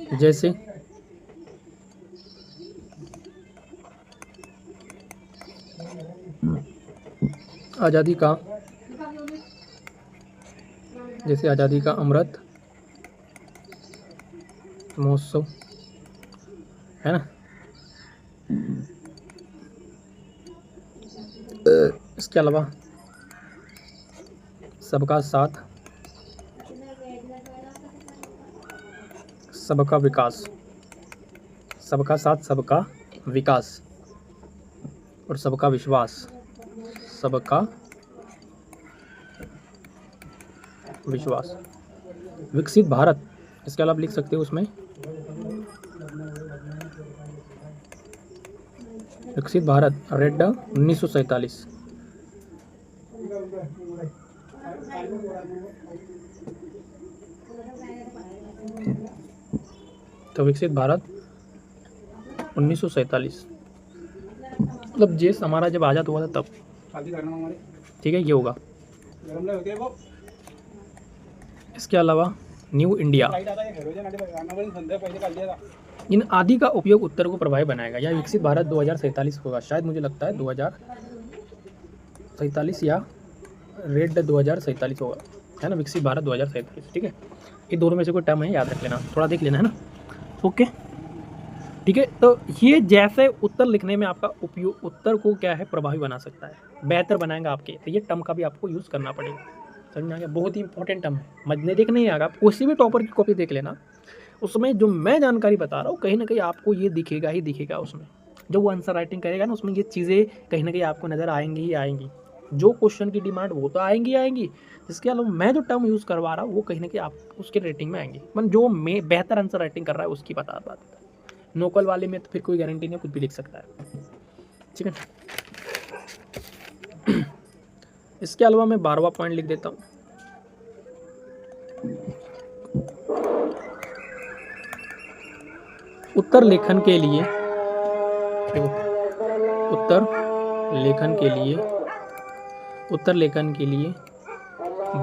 जैसे आज़ादी का अमृत महोत्सव है ना, इसके अलावा सबका साथ सबका विकास, सबका साथ सबका विकास और सबका विश्वास, सबका विश्वास। विकसित भारत, इसके अलावा लिख सकते हो उसमें विकसित भारत रेड 1947। तो विकसित भारत 1947 मतलब देश हमारा जब आज़ाद हुआ था तब, ठीक है, ये होगा। इसके अलावा न्यू इंडिया, इन आदि का उपयोग उत्तर को प्रभावी बनाएगा। या विकसित भारत 2047 होगा शायद, मुझे लगता है 2047 या रेड 2047 होगा, है ना, विकसित भारत 2047। ठीक है, ये दोनों में से कोई टर्म है, याद रख लेना, थोड़ा देख लेना, है ना। ओके, ठीक है। तो ये जैसे उत्तर लिखने में आपका उपयोग उत्तर को क्या है प्रभावी बना सकता है, बेहतर बनाएगा आपके, तो ये टर्म का भी आपको यूज़ करना पड़ेगा। समझ में आ गया, बहुत ही इंपॉर्टेंट टर्म है, मजने देखने ही आएगा। आप किसी भी टॉपर की कॉपी देख लेना, उसमें जो मैं जानकारी बता रहा हूँ कहीं ना कहीं आपको ये दिखेगा ही दिखेगा। उसमें जो वो आंसर राइटिंग करेगा ना, उसमें ये चीज़ें कहीं ना कहीं आपको नज़र आएंगी ही आएंगी। जो क्वेश्चन की डिमांड वो तो आएंगी आएंगी, इसके अलावा मैं जो टर्म यूज़ करवा रहा हूँ वो कहीं ना कहीं आप उसके रेटिंग में आएंगी। मतलब जो मैं बेहतर आंसर राइटिंग कर रहा है उसकी बात। नोकल वाले में तो फिर कोई गारंटी नहीं, कुछ भी लिख सकता है, ठीक है। इसके अलावा मैं 12वां पॉइंट लिख देता हूँ। उत्तर लेखन के लिए, उत्तर लेखन के लिए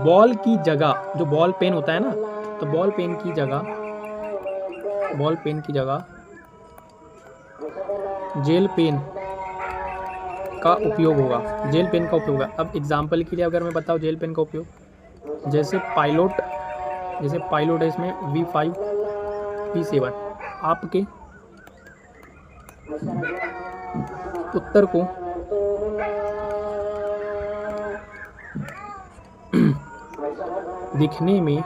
बॉल की जगह, जो बॉल पेन होता है ना, तो बॉल पेन की जगह जेल पेन का उपयोग होगा। जेल पेन का उपयोग होगा। अब एग्जाम्पल के लिए अगर मैं बताऊँ जेल पेन का उपयोग, जैसे पायलट है, इसमें V5 P7, आपके उत्तर को दिखने में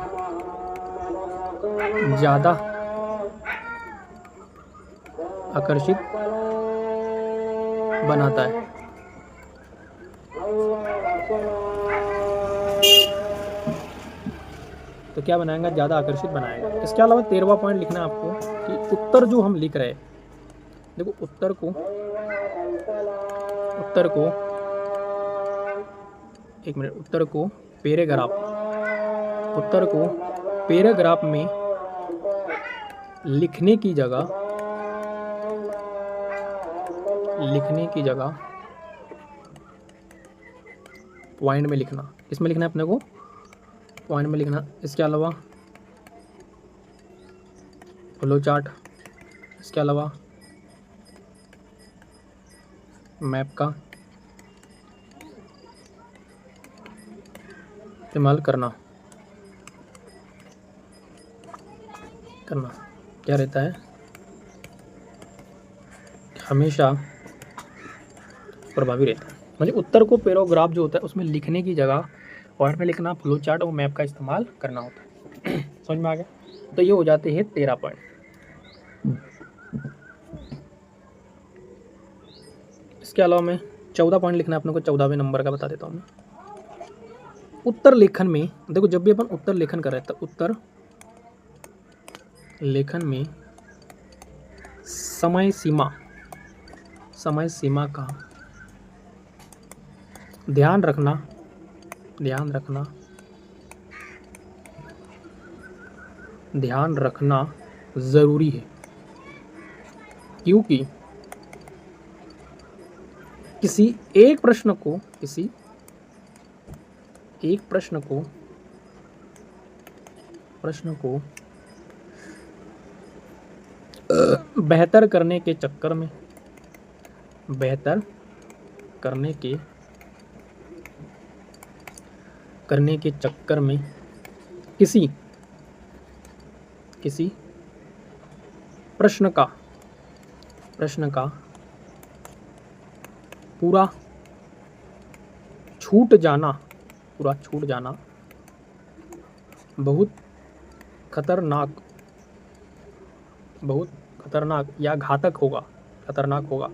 ज़्यादा आकर्षित बनाता है। तो क्या बनाएगा, ज़्यादा आकर्षित बनाएगा। इसके अलावा 13वां पॉइंट लिखना है आपको कि उत्तर जो हम लिख रहे हैं, देखो उत्तर को एक मिनट, उत्तर को पैराग्राफ में लिखने की जगह पॉइंट में लिखना। इसमें लिखना है अपने को, पॉइंट में लिखना। इसके अलावा फ्लो चार्ट, इसके अलावा मैप का इस्तेमाल करना क्या रहता है, हमेशा प्रभावी रहता है। मतलब उत्तर को पैराग्राफ जो होता है उसमें लिखने की जगह पॉइंट में लिखना, फ्लो चार्ट और मैप का इस्तेमाल करना होता है। समझ में आ गया। तो ये हो जाते हैं 13 पॉइंट। इसके अलावा मैं 14 पॉइंट लिखना है अपने को, 14वें नंबर का बता देता हूँ मैं। उत्तर लेखन में देखो, जब भी अपन उत्तर लेखन कर रहे हैं तो उत्तर लेखन में समय सीमा का ध्यान रखना जरूरी है, क्योंकि किसी एक प्रश्न को बेहतर करने के चक्कर में किसी प्रश्न का पूरा छूट जाना बहुत खतरनाक या घातक होगा,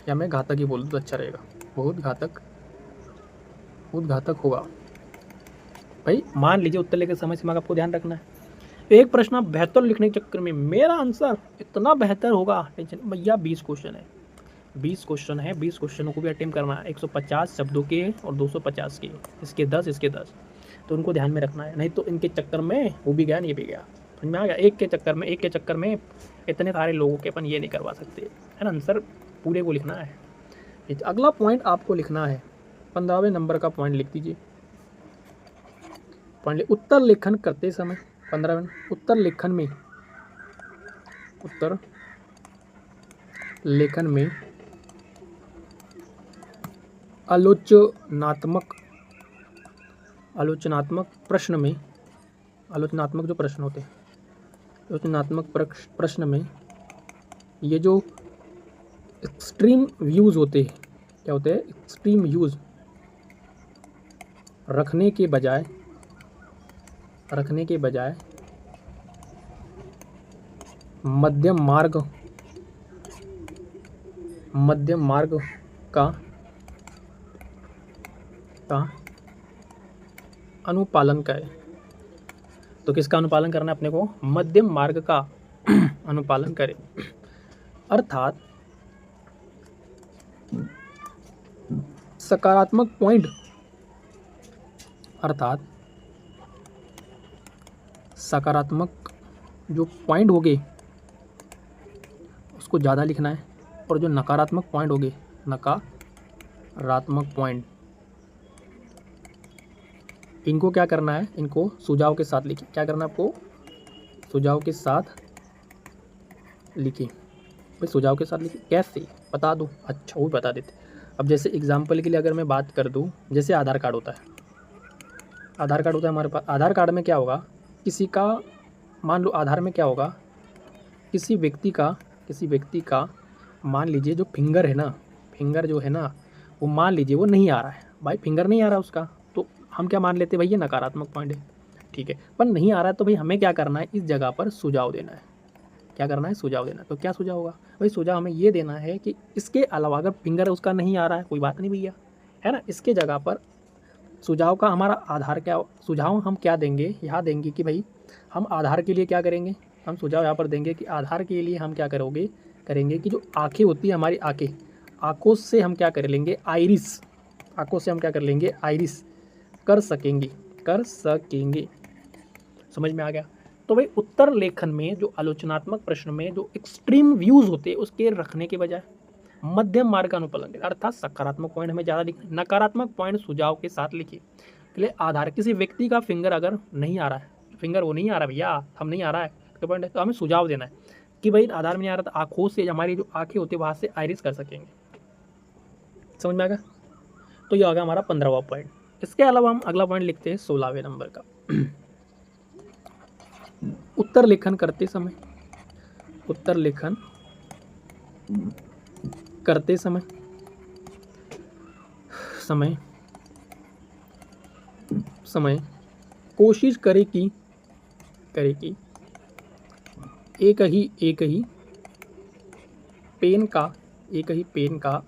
या मैं घातक ही बोलूँ तो अच्छा रहेगा, बहुत घातक होगा। भाई मान लीजिए उत्तर लेकर समय सीमा का आपको ध्यान रखना है। एक प्रश्न आप बेहतर लिखने के चक्कर में मेरा आंसर इतना बेहतर होगा, टेंशन भैया 20 क्वेश्चन है, 20 क्वेश्चनों को भी अटेम्प्ट करना है, 150 शब्दों के और 250 के, इसके 10, तो उनको ध्यान में रखना है। नहीं तो इनके चक्कर में वो भी गया, ये भी गया। समझ में आ गया। एक के चक्कर में इतने सारे लोगों के अपन ये नहीं करवा सकते, है ना। आंसर पूरे को लिखना है। अगला पॉइंट आपको लिखना है 15वें नंबर का पॉइंट लिख दीजिए। पॉइंट उत्तर लेखन करते समय 15वें उत्तर लेखन में आलोचनात्मक जो प्रश्न होते हैं, प्रश्न में ये जो एक्सट्रीम व्यूज होते हैं, क्या होते हैं, एक्सट्रीम व्यूज रखने के बजाय मध्यम मार्ग का अनुपालन करें। तो किसका अनुपालन करना है अपने को, मध्यम मार्ग का अनुपालन करें। अर्थात सकारात्मक जो पॉइंट होंगे उसको ज़्यादा लिखना है, और जो नकारात्मक पॉइंट होंगे, नकारात्मक पॉइंट, इनको क्या करना है, इनको सुझाव के साथ लिखिए। क्या करना है आपको, सुझाव के साथ लिखिए। भाई सुझाव के साथ लिखिए, कैसे बता दूँ, अच्छा वो बता देते। अब जैसे एग्जाम्पल के लिए अगर मैं बात कर दूँ, जैसे आधार कार्ड होता है हमारे पास। आधार कार्ड में क्या होगा, किसी का, मान लो आधार में क्या होगा, किसी व्यक्ति का मान लीजिए जो फिंगर है ना, फिंगर जो है ना, वो मान लीजिए वो नहीं आ रहा है, भाई फिंगर नहीं आ रहा उसका, तो हम क्या मान लेते हैं, भाई ये नकारात्मक पॉइंट है, ठीक है। पर नहीं आ रहा है तो भाई हमें क्या करना है, इस जगह पर सुझाव देना है। क्या करना है, सुझाव देना है। तो क्या सुझाव होगा भाई, सुझाव हमें ये देना है कि इसके अलावा अगर फिंगर उसका नहीं आ रहा है, कोई बात नहीं भैया, है ना, इसके जगह पर सुझाव का हमारा आधार क्या, सुझाव हम क्या देंगे, यहाँ देंगे कि भाई हम आधार के लिए क्या करेंगे, हम सुझाव यहाँ पर देंगे कि आधार के लिए हम क्या करेंगे कि जो आँखें होती है हमारी, आँखों से हम क्या कर लेंगे, आइरिस कर सकेंगे। समझ में आ गया। तो भाई उत्तर लेखन में जो आलोचनात्मक प्रश्न में जो एक्सट्रीम व्यूज होते हैं उसके रखने के बजाय मध्यम मार्ग का अनुपालन करें, अर्थात सकारात्मक पॉइंट हमें ज़्यादा लिखना, नकारात्मक पॉइंट सुझाव के साथ लिखिए। पहले आधार, किसी व्यक्ति का फिंगर अगर नहीं आ रहा है, फिंगर वो नहीं आ रहा भैया, हम नहीं आ रहा है तो पॉइंट है, तो हमें सुझाव देना है कि भाई आधार में नहीं आ रहा, तो आँखों से, हमारी जो आँखें होती है वहाँ से आइरिस कर सकेंगे। समझ में आ गया। तो ये आ गया हमारा 15वां पॉइंट। इसके अलावा हम अगला पॉइंट लिखते हैं 16वें नंबर का। उत्तर लेखन करते समय समय कोशिश करे कि एक ही पेन का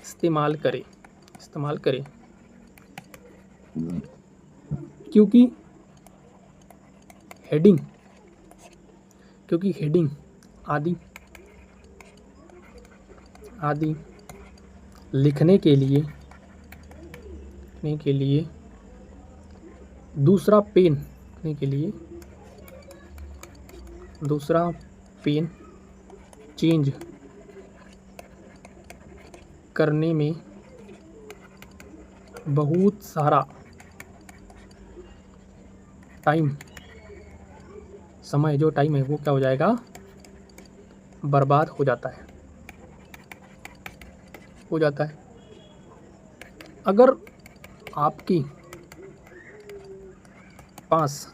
इस्तेमाल करे क्योंकि हेडिंग आदि लिखने के लिए दूसरा पेन चेंज करने में बहुत सारा समय जो टाइम है वो क्या हो जाएगा, बर्बाद हो जाता है। अगर आपके पास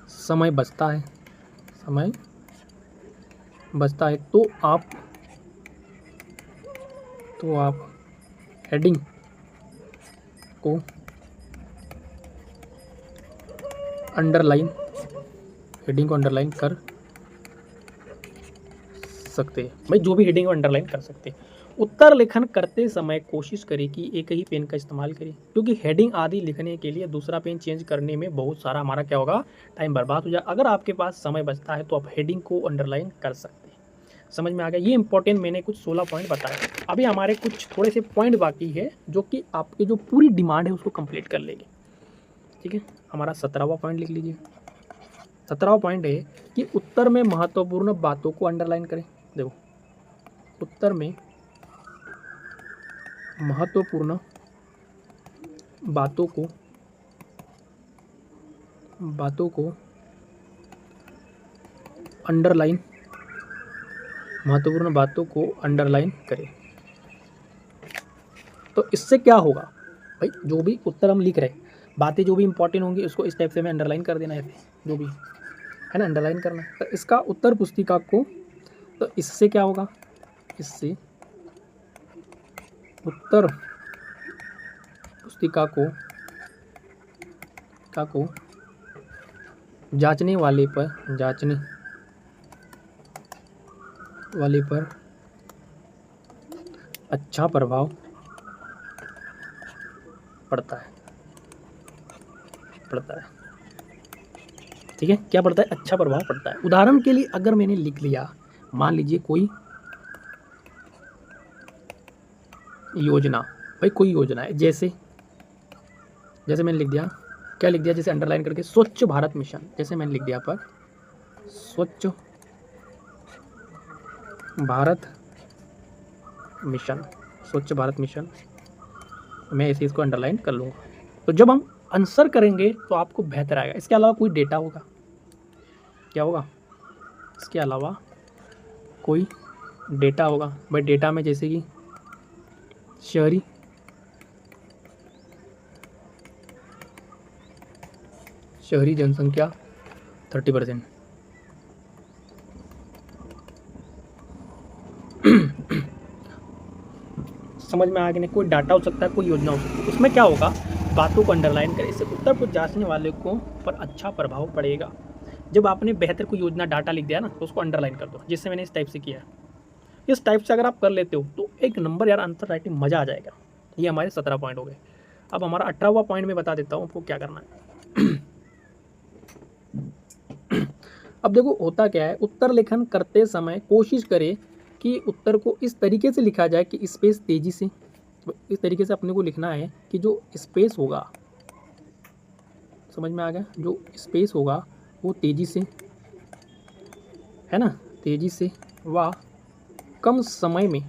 समय बचता है तो आप हेडिंग को अंडरलाइन कर सकते हैं। भाई जो भी हेडिंग अंडरलाइन कर सकते हैं। उत्तर लेखन करते समय कोशिश करें कि एक ही पेन का इस्तेमाल करें क्योंकि हेडिंग आदि लिखने के लिए दूसरा पेन चेंज करने में बहुत सारा हमारा क्या होगा, टाइम बर्बाद हो जाए। अगर आपके पास समय बचता है तो आप हेडिंग को अंडरलाइन कर सकते हैं। समझ में आ गया। ये इंपॉर्टेंट मैंने कुछ 16 पॉइंट बताए। अभी हमारे कुछ थोड़े से पॉइंट बाकी है जो कि आपकी जो पूरी डिमांड है उसको कंप्लीट कर लेंगे। ठीक है, हमारा 17वां पॉइंट लिख लीजिए। 17वां पॉइंट है कि उत्तर में महत्वपूर्ण बातों को अंडरलाइन करें। देखो, उत्तर में महत्वपूर्ण बातों को अंडरलाइन करें। तो इससे क्या होगा भाई, जो भी उत्तर हम लिख रहे हैं, बातें जो भी इंपॉर्टेंट होंगी उसको इस टाइप से हमें अंडरलाइन कर देना है, जो भी है ना अंडरलाइन करना है। तो इसका उत्तर पुस्तिका को, तो इससे क्या होगा, इससे उत्तर पुस्तिका को जांचने वाले पर अच्छा प्रभाव पड़ता है। ठीक है, क्या पड़ता है, अच्छा प्रभाव पड़ता है। उदाहरण के लिए अगर मैंने लिख लिया, मान लीजिए कोई योजना, भाई कोई योजना है, जैसे मैंने लिख दिया, क्या लिख दिया, जैसे अंडरलाइन करके स्वच्छ भारत मिशन, जैसे मैंने लिख दिया पर स्वच्छ भारत मिशन, मैं इसे इसको अंडरलाइन कर लूँगा। तो जब हम आंसर करेंगे तो आपको बेहतर आएगा। इसके अलावा कोई डेटा होगा, क्या होगा, इसके अलावा कोई डेटा होगा। भाई डेटा में जैसे कि शहरी जनसंख्या 30%, समझ में आ गया नहीं, कोई डाटा हो सकता है, कोई योजना हो सकती है। उसमें क्या होगा, बातों को अंडरलाइन करें, इससे उत्तर को जांचने वाले को पर अच्छा प्रभाव पड़ेगा। जब आपने बेहतर कोई योजना डाटा लिख दिया ना तो उसको अंडरलाइन कर दो, जिससे मैंने इस टाइप से किया है। इस टाइप से अगर आप कर लेते हो तो एक नंबर यार आंसर राइटिंग मज़ा आ जाएगा। ये हमारे 17 पॉइंट हो गए। अब हमारा 18वां पॉइंट में बता देता हूँ आपको क्या करना है। अब देखो होता क्या है, उत्तर लेखन करते समय कोशिश करें कि उत्तर को इस तरीके से लिखा जाए कि स्पेस तेजी से, इस तरीके से अपने को लिखना है कि जो स्पेस होगा, समझ में आ गया, जो स्पेस होगा वो तेजी से, है ना, तेजी से व कम समय में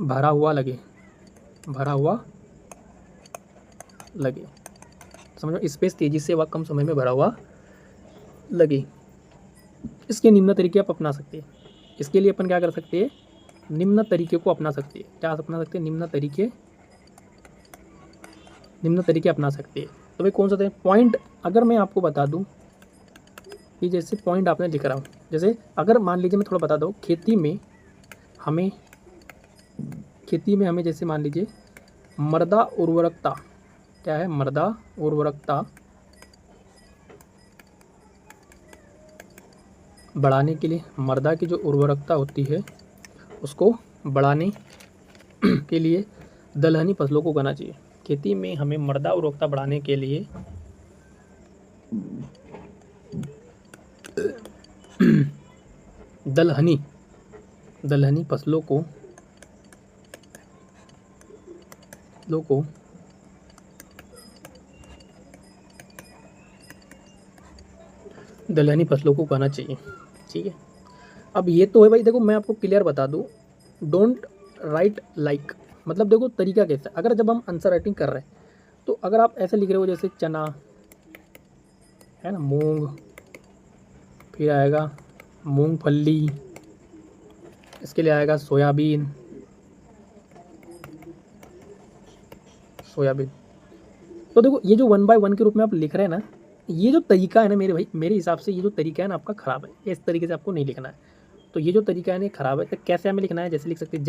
भरा हुआ लगे। समझो, स्पेस तेजी से व कम समय में भरा हुआ लगे। इसके निम्न तरीके आप अपना सकते हैं। इसके लिए अपन क्या कर सकते हैं, निम्न तरीके को अपना सकते हैं। क्या अपना सकते हैं, निम्न तरीके अपना सकते हैं। तो भाई कौन सा थे पॉइंट, अगर मैं आपको बता दूं कि जैसे पॉइंट आपने लिख रहा हूँ, जैसे अगर मान लीजिए मैं थोड़ा बता दूँ, खेती में हमें खेती में हमें जैसे मान लीजिए मृदा उर्वरकता, क्या है, मृदा उर्वरकता बढ़ाने के लिए, मृदा की जो उर्वरकता होती है उसको बढ़ाने के लिए दलहनी फसलों को उगाना चाहिए। खेती में हमें मृदा उर्वरकता बढ़ाने के लिए दलहनी फसलों को उगाना चाहिए। ठीक है, अब ये तो है भाई, देखो मैं आपको क्लियर बता दूं, डोंट राइट लाइक, मतलब देखो तरीका कैसा है। अगर जब हम आंसर राइटिंग कर रहे हैं तो अगर आप ऐसे लिख रहे हो जैसे चना है ना, मूंग, फिर आएगा मूंगफली, इसके लिए आएगा सोयाबीन, तो देखो ये जो 1 बाय 1 के रूप में आप लिख रहे हैं ना, ये जो तरीका है ना मेरे भाई, मेरे हिसाब से ये जो तरीका है ना आपका ख़राब है। इस तरीके से आपको नहीं लिखना है। तो ये जो तरीका है ना ख़राब है। तो कैसे हमें लिखना है, जैसे लिख सकते हैं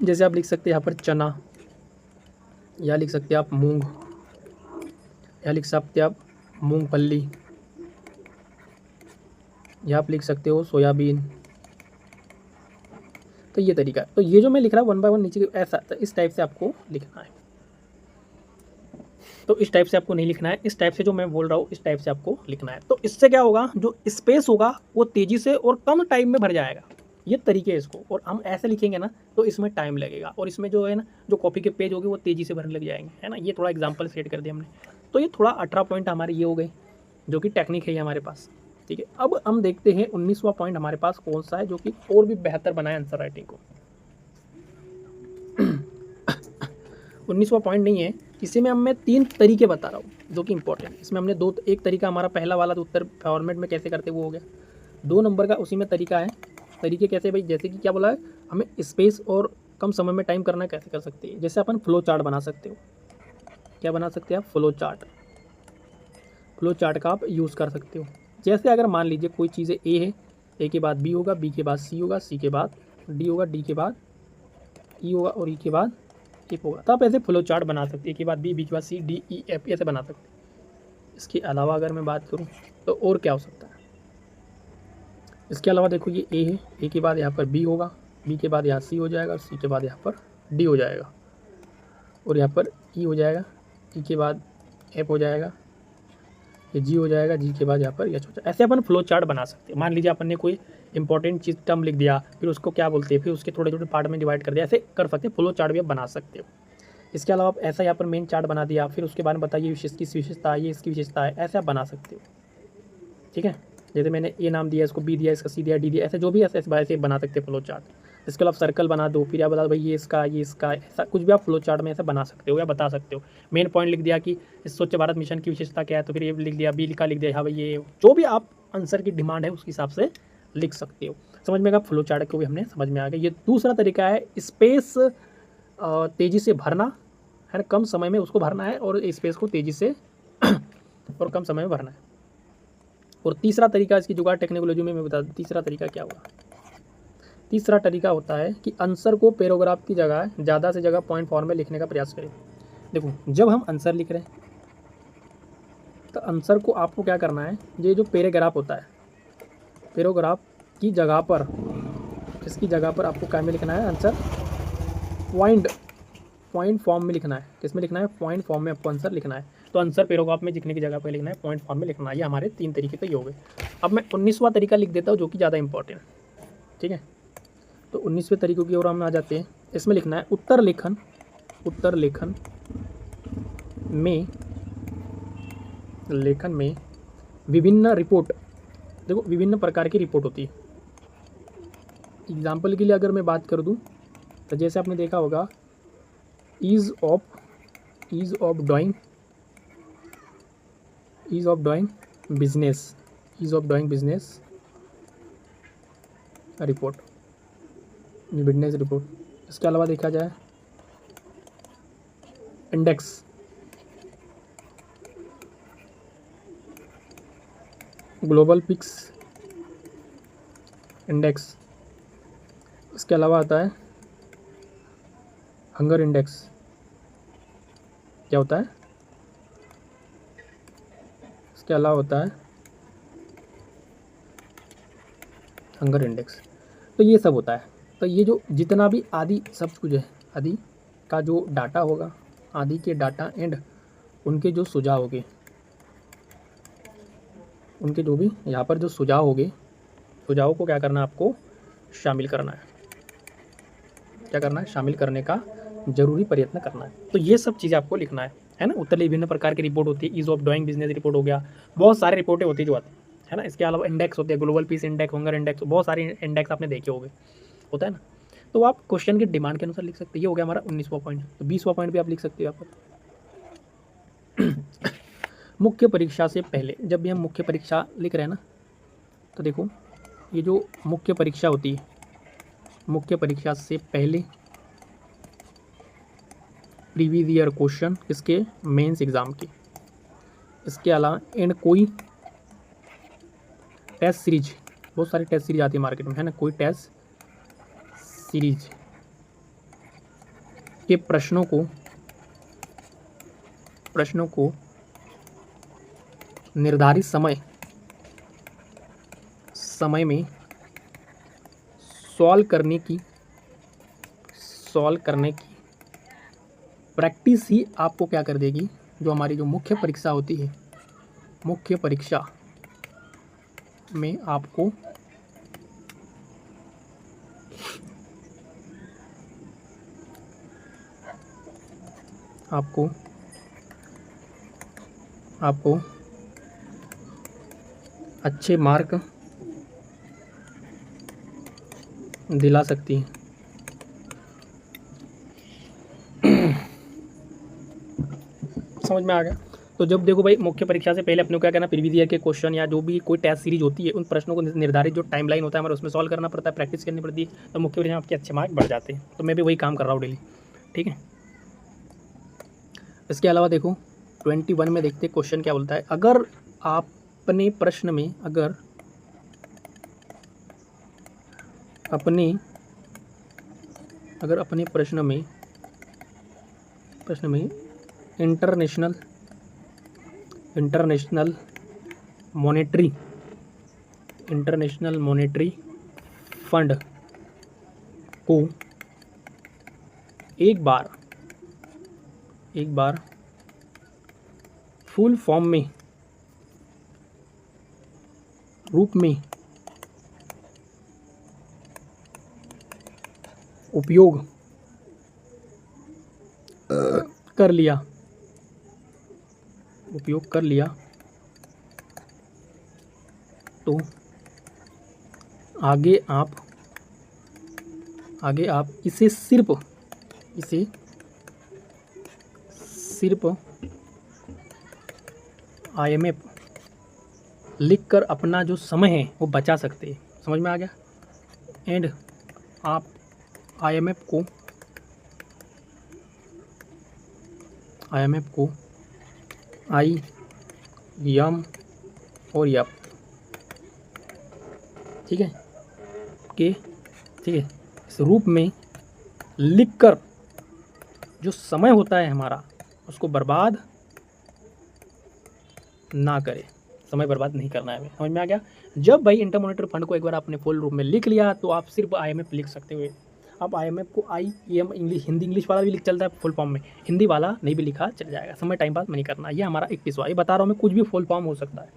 जैसे आप लिख सकते हैं यहाँ पर चना, या लिख सकते हैं आप मूंग, या लिख सकते हैं आप मूंगफली, या आप लिख सकते हो सोयाबीन। तो ये तरीका है। तो ये जो मैं लिख रहा हूँ 1 बाय 1 नीचे ऐसा, तो इस टाइप से आपको लिखना है। तो इस टाइप से आपको नहीं लिखना है, इस टाइप से जो मैं बोल रहा हूँ इस टाइप से आपको लिखना है। तो इससे क्या होगा, जो स्पेस होगा वो तेज़ी से और कम टाइम में भर जाएगा। ये तरीके है इसको। और हम ऐसे लिखेंगे ना तो इसमें टाइम लगेगा, और इसमें जो है ना जो कॉपी के पेज होंगे वो तेज़ी से भरने लग जाएंगे, है ना। ये थोड़ा एग्जाम्पल सेट कर दिया हमने। तो ये थोड़ा 18 पॉइंट हमारे ये हो गए, जो कि टेक्निक है ये हमारे पास। ठीक है, अब हम देखते हैं 19वां पॉइंट हमारे पास कौन सा है, जो कि और भी बेहतर बनाए आंसर राइटिंग को। 19वां पॉइंट नहीं है, इसी में हम मैं 3 तरीके बता रहा हूँ जो कि इंपॉर्टेंट है। इसमें हमने एक तरीका हमारा पहला वाला तो उत्तर फॉर्मेट में कैसे करते वो हो गया। 2 नंबर का उसी में तरीका है। तरीके कैसे भाई, जैसे कि क्या बोला है, हमें स्पेस और कम समय में टाइम करना कैसे कर सकते हैं। जैसे अपन फ्लो चार्ट बना सकते हो। क्या बना सकते हैं आप, फ्लो चार्ट का आप यूज़ कर सकते हो। जैसे अगर मान लीजिए कोई चीज़ें ए है, ए के बाद बी होगा, बी के बाद सी होगा, सी के बाद डी होगा, डी के बाद ई होगा, और ई के बाद एफ होगा। तो आप ऐसे फ्लो चार्ट बना सकते हैं, ए के बाद बी, बी के बाद सी, डी, ई, एफ, ऐसे बना सकते हैं। इसके अलावा अगर मैं बात करूँ तो और क्या हो सकता है। इसके अलावा देखो ये ए है, ए के बाद यहाँ पर बी होगा, बी के बाद यहाँ सी हो जाएगा, और सी के बाद यहाँ पर डी हो जाएगा, और यहाँ पर ई हो जाएगा, ई के बाद एफ हो जाएगा, ये जी हो जाएगा, जी के बाद यहाँ पर एच हो जाएगा। ऐसे अपन फ्लो चार्ट बना सकते हैं। मान लीजिए अपन ने कोई इंपॉर्टेंट चीज़ टर्म लिख दिया, फिर उसको क्या बोलते हैं, फिर उसके थोड़े छोटे पार्ट में डिवाइड कर दिया, ऐसे कर सकते हैं। फ्लो चार्ट भी आप बना सकते हो। इसके अलावा आप ऐसा यहाँ पर मेन चार्ट बना दिया, फिर उसके बारे में बताइए विशेषता है, ये इसकी विशेषता है, ऐसे आप बना सकते हो। ठीक है, जैसे मैंने ए नाम दिया, इसको बी दिया, इसका सी दिया, डी दिया, ऐसे जो भी ऐसे बना सकते हैं फ्लो चार्ट। इसके अलावा सर्कल बना दो, फिर आप बता दो भाई ये इसका, ऐसा कुछ भी आप फ्लो चार्ट में ऐसे बना सकते हो या बता सकते हो। मेन पॉइंट लिख दिया कि इस स्वच्छ भारत मिशन की विशेषता क्या है, तो फिर ये लिख दिया, बी लिख दिया, हाँ भाई ये जो भी आप आंसर की डिमांड है उसके हिसाब से लिख सकते हो। समझ में आएगा, फ्लो चार्ट को भी हमने समझ में आ गया। ये दूसरा तरीका है, स्पेस तेज़ी से भरना है ना, कम समय में उसको भरना है, और स्पेस को तेज़ी से और कम समय में भरना है। और तीसरा तरीका इसकी जुगाड़ टेक्नोलॉजी में मैं बता दूँ, तीसरा तरीका क्या होगा। तीसरा तरीका होता है कि आंसर को पैराग्राफ की जगह ज़्यादा से ज़्यादा पॉइंट फॉर्म में लिखने का प्रयास करें। देखो जब हम आंसर लिख रहे हैं तो आंसर को आपको क्या करना है, ये जो पैराग्राफ होता है, पैराग्राफ की जगह पर, इसकी जगह पर आपको क्या में लिखना है, आंसर पॉइंट फॉर्म में लिखना है। किसमें लिखना है, पॉइंट फॉर्म में आपको आंसर लिखना है। तो आंसर पैराग्राफ में लिखने की जगह पर लिखना है, पॉइंट फॉर्म में लिखना है। ये हमारे 3 तरीके तो ये हो गए। अब मैं 19वां तरीका लिख देता हूँ जो कि ज़्यादा इंपॉर्टेंट। ठीक है, तो 19वें तरीकों की ओर हम आ जाते हैं। इसमें लिखना है उत्तर लेखन में विभिन्न रिपोर्ट। देखो विभिन्न प्रकार की रिपोर्ट होती है। एग्जाम्पल के लिए अगर मैं बात कर दूं तो जैसे आपने देखा होगा ease of doing business report, business report. इसके अलावा देखा जाए इंडेक्स, ग्लोबल पिक्स इंडेक्स, इसके अलावा आता है हंगर इंडेक्स। क्या होता है? इसके अलावा होता है हंगर इंडेक्स। तो ये सब होता है। तो ये जो जितना भी आदि सब कुछ है, आदि का जो डाटा होगा, आदि के डाटा एंड उनके जो सुझाव होंगे, उनके जो भी यहाँ पर जो सुझाव होंगे, सुझावों को क्या करना है, आपको शामिल करना है। क्या करना है? शामिल करने का जरूरी प्रयत्न करना है। तो ये सब चीज़ें आपको लिखना है ना। उत्तर विभिन्न प्रकार की रिपोर्ट होती है, ease of doing business report हो गया, बहुत सारी रिपोर्टें होती है जो आती है ना। इसके अलावा इंडेक्स होते हैं, global peace index, hunger index, बहुत सारे इंडेक्स आपने देखे होंगे, होता है ना। तो आप क्वेश्चन की डिमांड के अनुसार लिख सकते हैं। ये हो गया हमारा 19वां पॉइंट। तो 20वां पॉइंट भी आप लिख सकते हो यहाँ पर। मुख्य परीक्षा से पहले, जब भी हम मुख्य परीक्षा लिख रहे हैं ना, तो देखो ये जो मुख्य परीक्षा होती है, मुख्य परीक्षा से पहले प्रीवियस ईयर क्वेश्चन किसके? मेंस एग्जाम के। इसके अलावा एंड कोई टेस्ट सीरीज, बहुत सारी टेस्ट सीरीज आती है मार्केट में, है ना। कोई टेस्ट सीरीज के प्रश्नों को निर्धारित समय में सॉल्व करने की प्रैक्टिस ही आपको क्या कर देगी, जो हमारी जो मुख्य परीक्षा होती है, मुख्य परीक्षा में आपको अच्छे मार्क दिला सकती है। समझ में आ गया? तो जब देखो भाई, मुख्य परीक्षा से पहले अपने को क्या करना, प्रीवियस ईयर के क्वेश्चन या जो भी कोई टेस्ट सीरीज होती है, उन प्रश्नों को निर्धारित जो टाइमलाइन होता है हमारा, उसमें सॉल्व करना पड़ता है, प्रैक्टिस करनी पड़ती है। तो मुख्य परीक्षा में आपके अच्छे मार्क बढ़ जाते हैं। तो मैं भी वही काम कर रहा हूँ डेली, ठीक है। इसके अलावा देखो 21 में देखते क्वेश्चन क्या बोलता है। अगर अपने प्रश्न में इंटरनेशनल मॉनेटरी फंड को एक बार फुल फॉर्म में रूप में उपयोग कर लिया तो आगे आप इसे सिर्फ IMF लिखकर अपना जो समय है वो बचा सकते हैं। समझ में आ गया? एंड आप IMF को आई यम और यप, ठीक है, इस रूप में लिखकर जो समय होता है हमारा, उसको बर्बाद ना करें। समय बर्बाद नहीं करना है हमें। समझ में आ गया? जब भाई इंटर मॉनेटरी फंड को एक बार आपने फुल रूप में लिख लिया, तो आप सिर्फ IMF लिख सकते हो। आप IMF को IEM इंग्लिश वाला भी लिख चलता है फुल फॉर्म में, हिंदी वाला नहीं भी लिखा चल जाएगा। समय टाइम पास नहीं करना। ये हमारा 21वां, ये बता रहा हूँ मैं, कुछ भी फुल फॉर्म हो सकता है।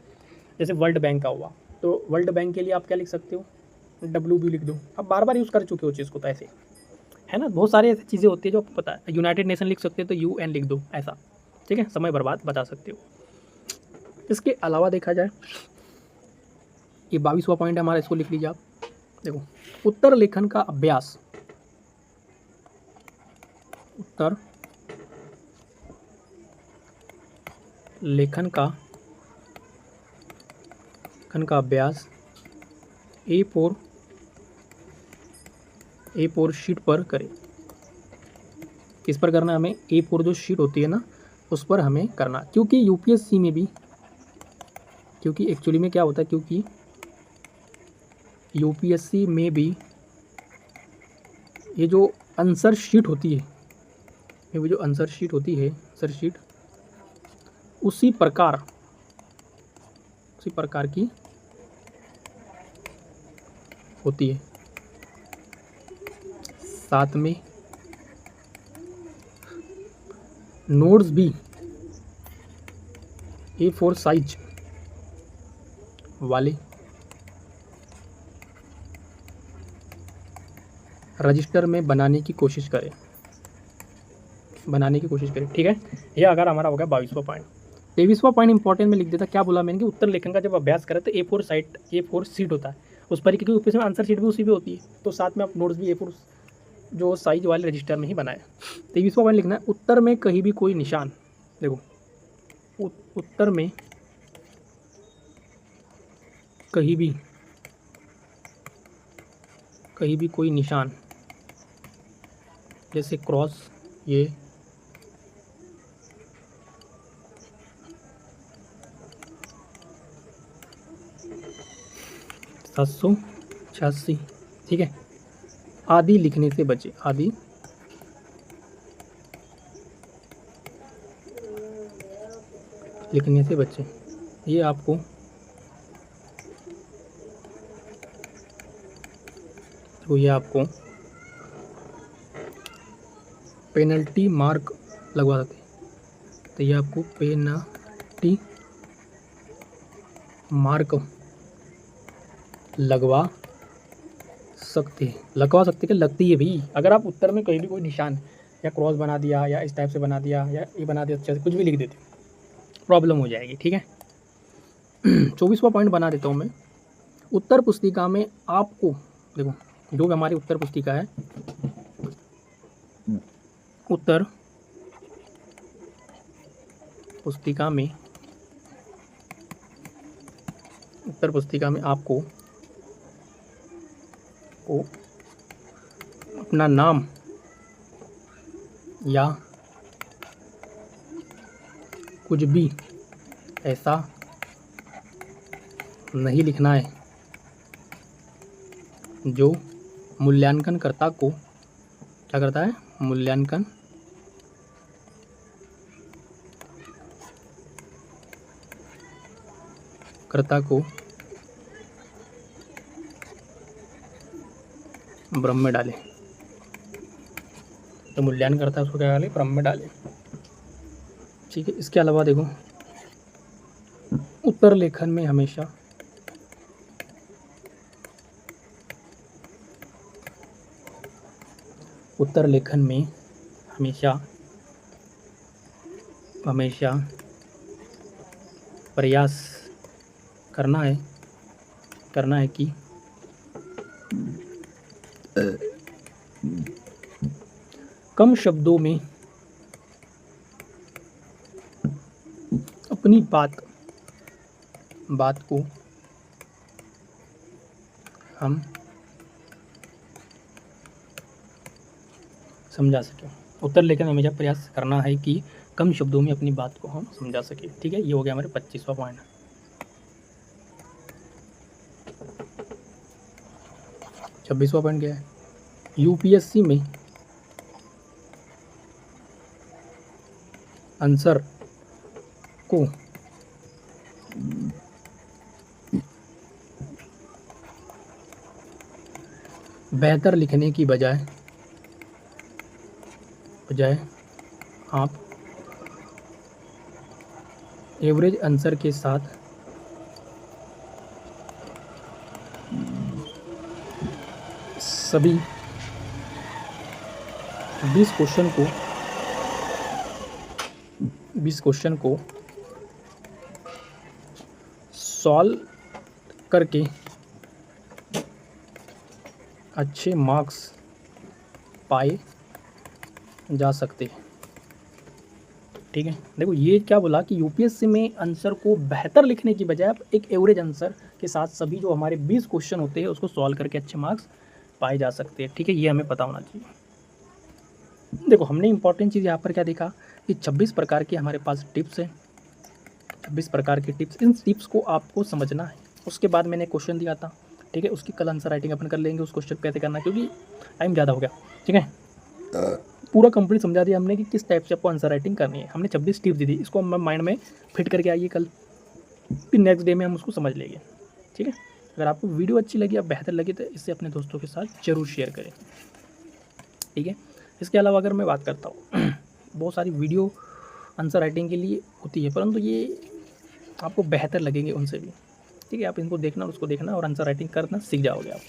जैसे वर्ल्ड बैंक का हुआ, तो वर्ल्ड बैंक के लिए आप क्या लिख सकते हो? WB लिख दो। आप बार बार यूज़ कर चुके हो चीज़ को, तो ऐसे है ना। बहुत सारी ऐसी चीज़ें होती है जो आपको पता है। यूनाइटेड नेशन लिख सकते हो तो UN लिख दो, ऐसा, ठीक है। समय बर्बाद बता सकते हो। इसके अलावा देखा जाए, ये 22वां पॉइंट है हमारा, इसको लिख लीजिए आप। देखो, उत्तर लेखन का अभ्यास, उत्तर लेखन का अभ्यास A4 शीट पर करें। किस पर करना है हमें? A4 जो शीट होती है ना, उस पर हमें करना। क्योंकि UPSC में भी, क्योंकि एक्चुअली में क्या होता है, क्योंकि यूपीएससी में भी ये जो आंसर शीट होती है, ये जो आंसर शीट होती है, आंसर शीट उसी प्रकार की होती है। साथ में नोट्स भी A4 साइज वाले रजिस्टर में बनाने की कोशिश करें, ठीक है। यह अगर हमारा हो गया 22वां पॉइंट। 23वां पॉइंट इंपॉर्टेंट में लिख देता, क्या बोला मैंने कि उत्तर लेखन का जब अभ्यास करें तो A4 सीट होता है उस पर, क्योंकि ऊपर में आंसर शीट भी उसी पे होती है, तो साथ में आप नोट्स भी A4 जो साइज वाले रजिस्टर में ही बनाए। 23वां पॉइंट लिखना है, उत्तर में कहीं भी कोई निशान, देखो उत्तर में कहीं भी कोई निशान जैसे क्रॉस, ये 786, ठीक है, आदि लिखने से बचे, आदि लिखने से बचे। ये आपको पेनल्टी मार्क लगवा सकते हैं, तो ये आपको पेनल्टी मार्क लगवा सकते कि लगती है भी। अगर आप उत्तर में कहीं भी कोई निशान या क्रॉस बना दिया या इस टाइप से बना दिया या ये बना दिया, अच्छा कुछ भी लिख देते प्रॉब्लम हो जाएगी, ठीक है। 24वां पॉइंट बना देता हूँ मैं। उत्तर पुस्तिका में आपको देखो, जो भी हमारी उत्तर पुस्तिका है, उत्तर पुस्तिका में आपको अपना नाम या कुछ भी ऐसा नहीं लिखना है जो मूल्यांकनकर्ता को क्या करता है, मूल्यांकन कर्ता को भ्रम में डाले। तो मूल्यांकन करता है उसको क्या डाले, भ्रम में डाले, ठीक है। इसके अलावा देखो, उत्तर लेखन में हमेशा प्रयास करना है कि कम शब्दों में अपनी बात को हम समझा सकें। उत्तर लेखन में हमेशा प्रयास करना है कि कम शब्दों में अपनी बात को हम समझा सकें, ठीक है। ये हो गया हमारे 25वां पॉइंट। 26वां पॉइंट क्या है, यूपीएससी में आंसर को बेहतर लिखने की बजाय आप एवरेज आंसर के साथ सभी 20 क्वेश्चन को सॉल्व करके अच्छे मार्क्स पाए जा सकते हैं, ठीक है। देखो ये क्या बोला कि यूपीएससी में आंसर को बेहतर लिखने की बजाय आप एक एवरेज आंसर के साथ सभी जो हमारे 20 क्वेश्चन होते हैं उसको सॉल्व करके अच्छे मार्क्स पाए जा सकते हैं, ठीक है। ये हमें पता होना चाहिए। देखो हमने इंपॉर्टेंट चीज़ यहाँ पर क्या देखा कि 26 प्रकार की हमारे पास टिप्स है, 26 प्रकार की टिप्स। इन टिप्स को आपको समझना है। उसके बाद मैंने क्वेश्चन दिया था ठीक है, उसकी कल आंसर राइटिंग अपन कर लेंगे, उस क्वेश्चन कैसे करना है, क्योंकि टाइम ज़्यादा हो गया। ठीक है, पूरा कंप्लीट समझा दिया हमने कि किस टाइप से आपको आंसर राइटिंग करनी है। हमने 26 टिप्स दी थी, इसको हम माइंड में फिट करके आइए कल, फिर नेक्स्ट डे में हम उसको समझ लेंगे। ठीक है, अगर आपको वीडियो अच्छी लगी या बेहतर लगी तो इससे अपने दोस्तों के साथ ज़रूर शेयर करें। ठीक है, इसके अलावा अगर मैं बात करता हूँ बहुत सारी वीडियो आंसर राइटिंग के लिए होती है, परंतु ये आपको बेहतर लगेंगे उनसे भी। ठीक है, आप इनको देखना और उसको देखना और आंसर राइटिंग करना सीख जाओगे आप।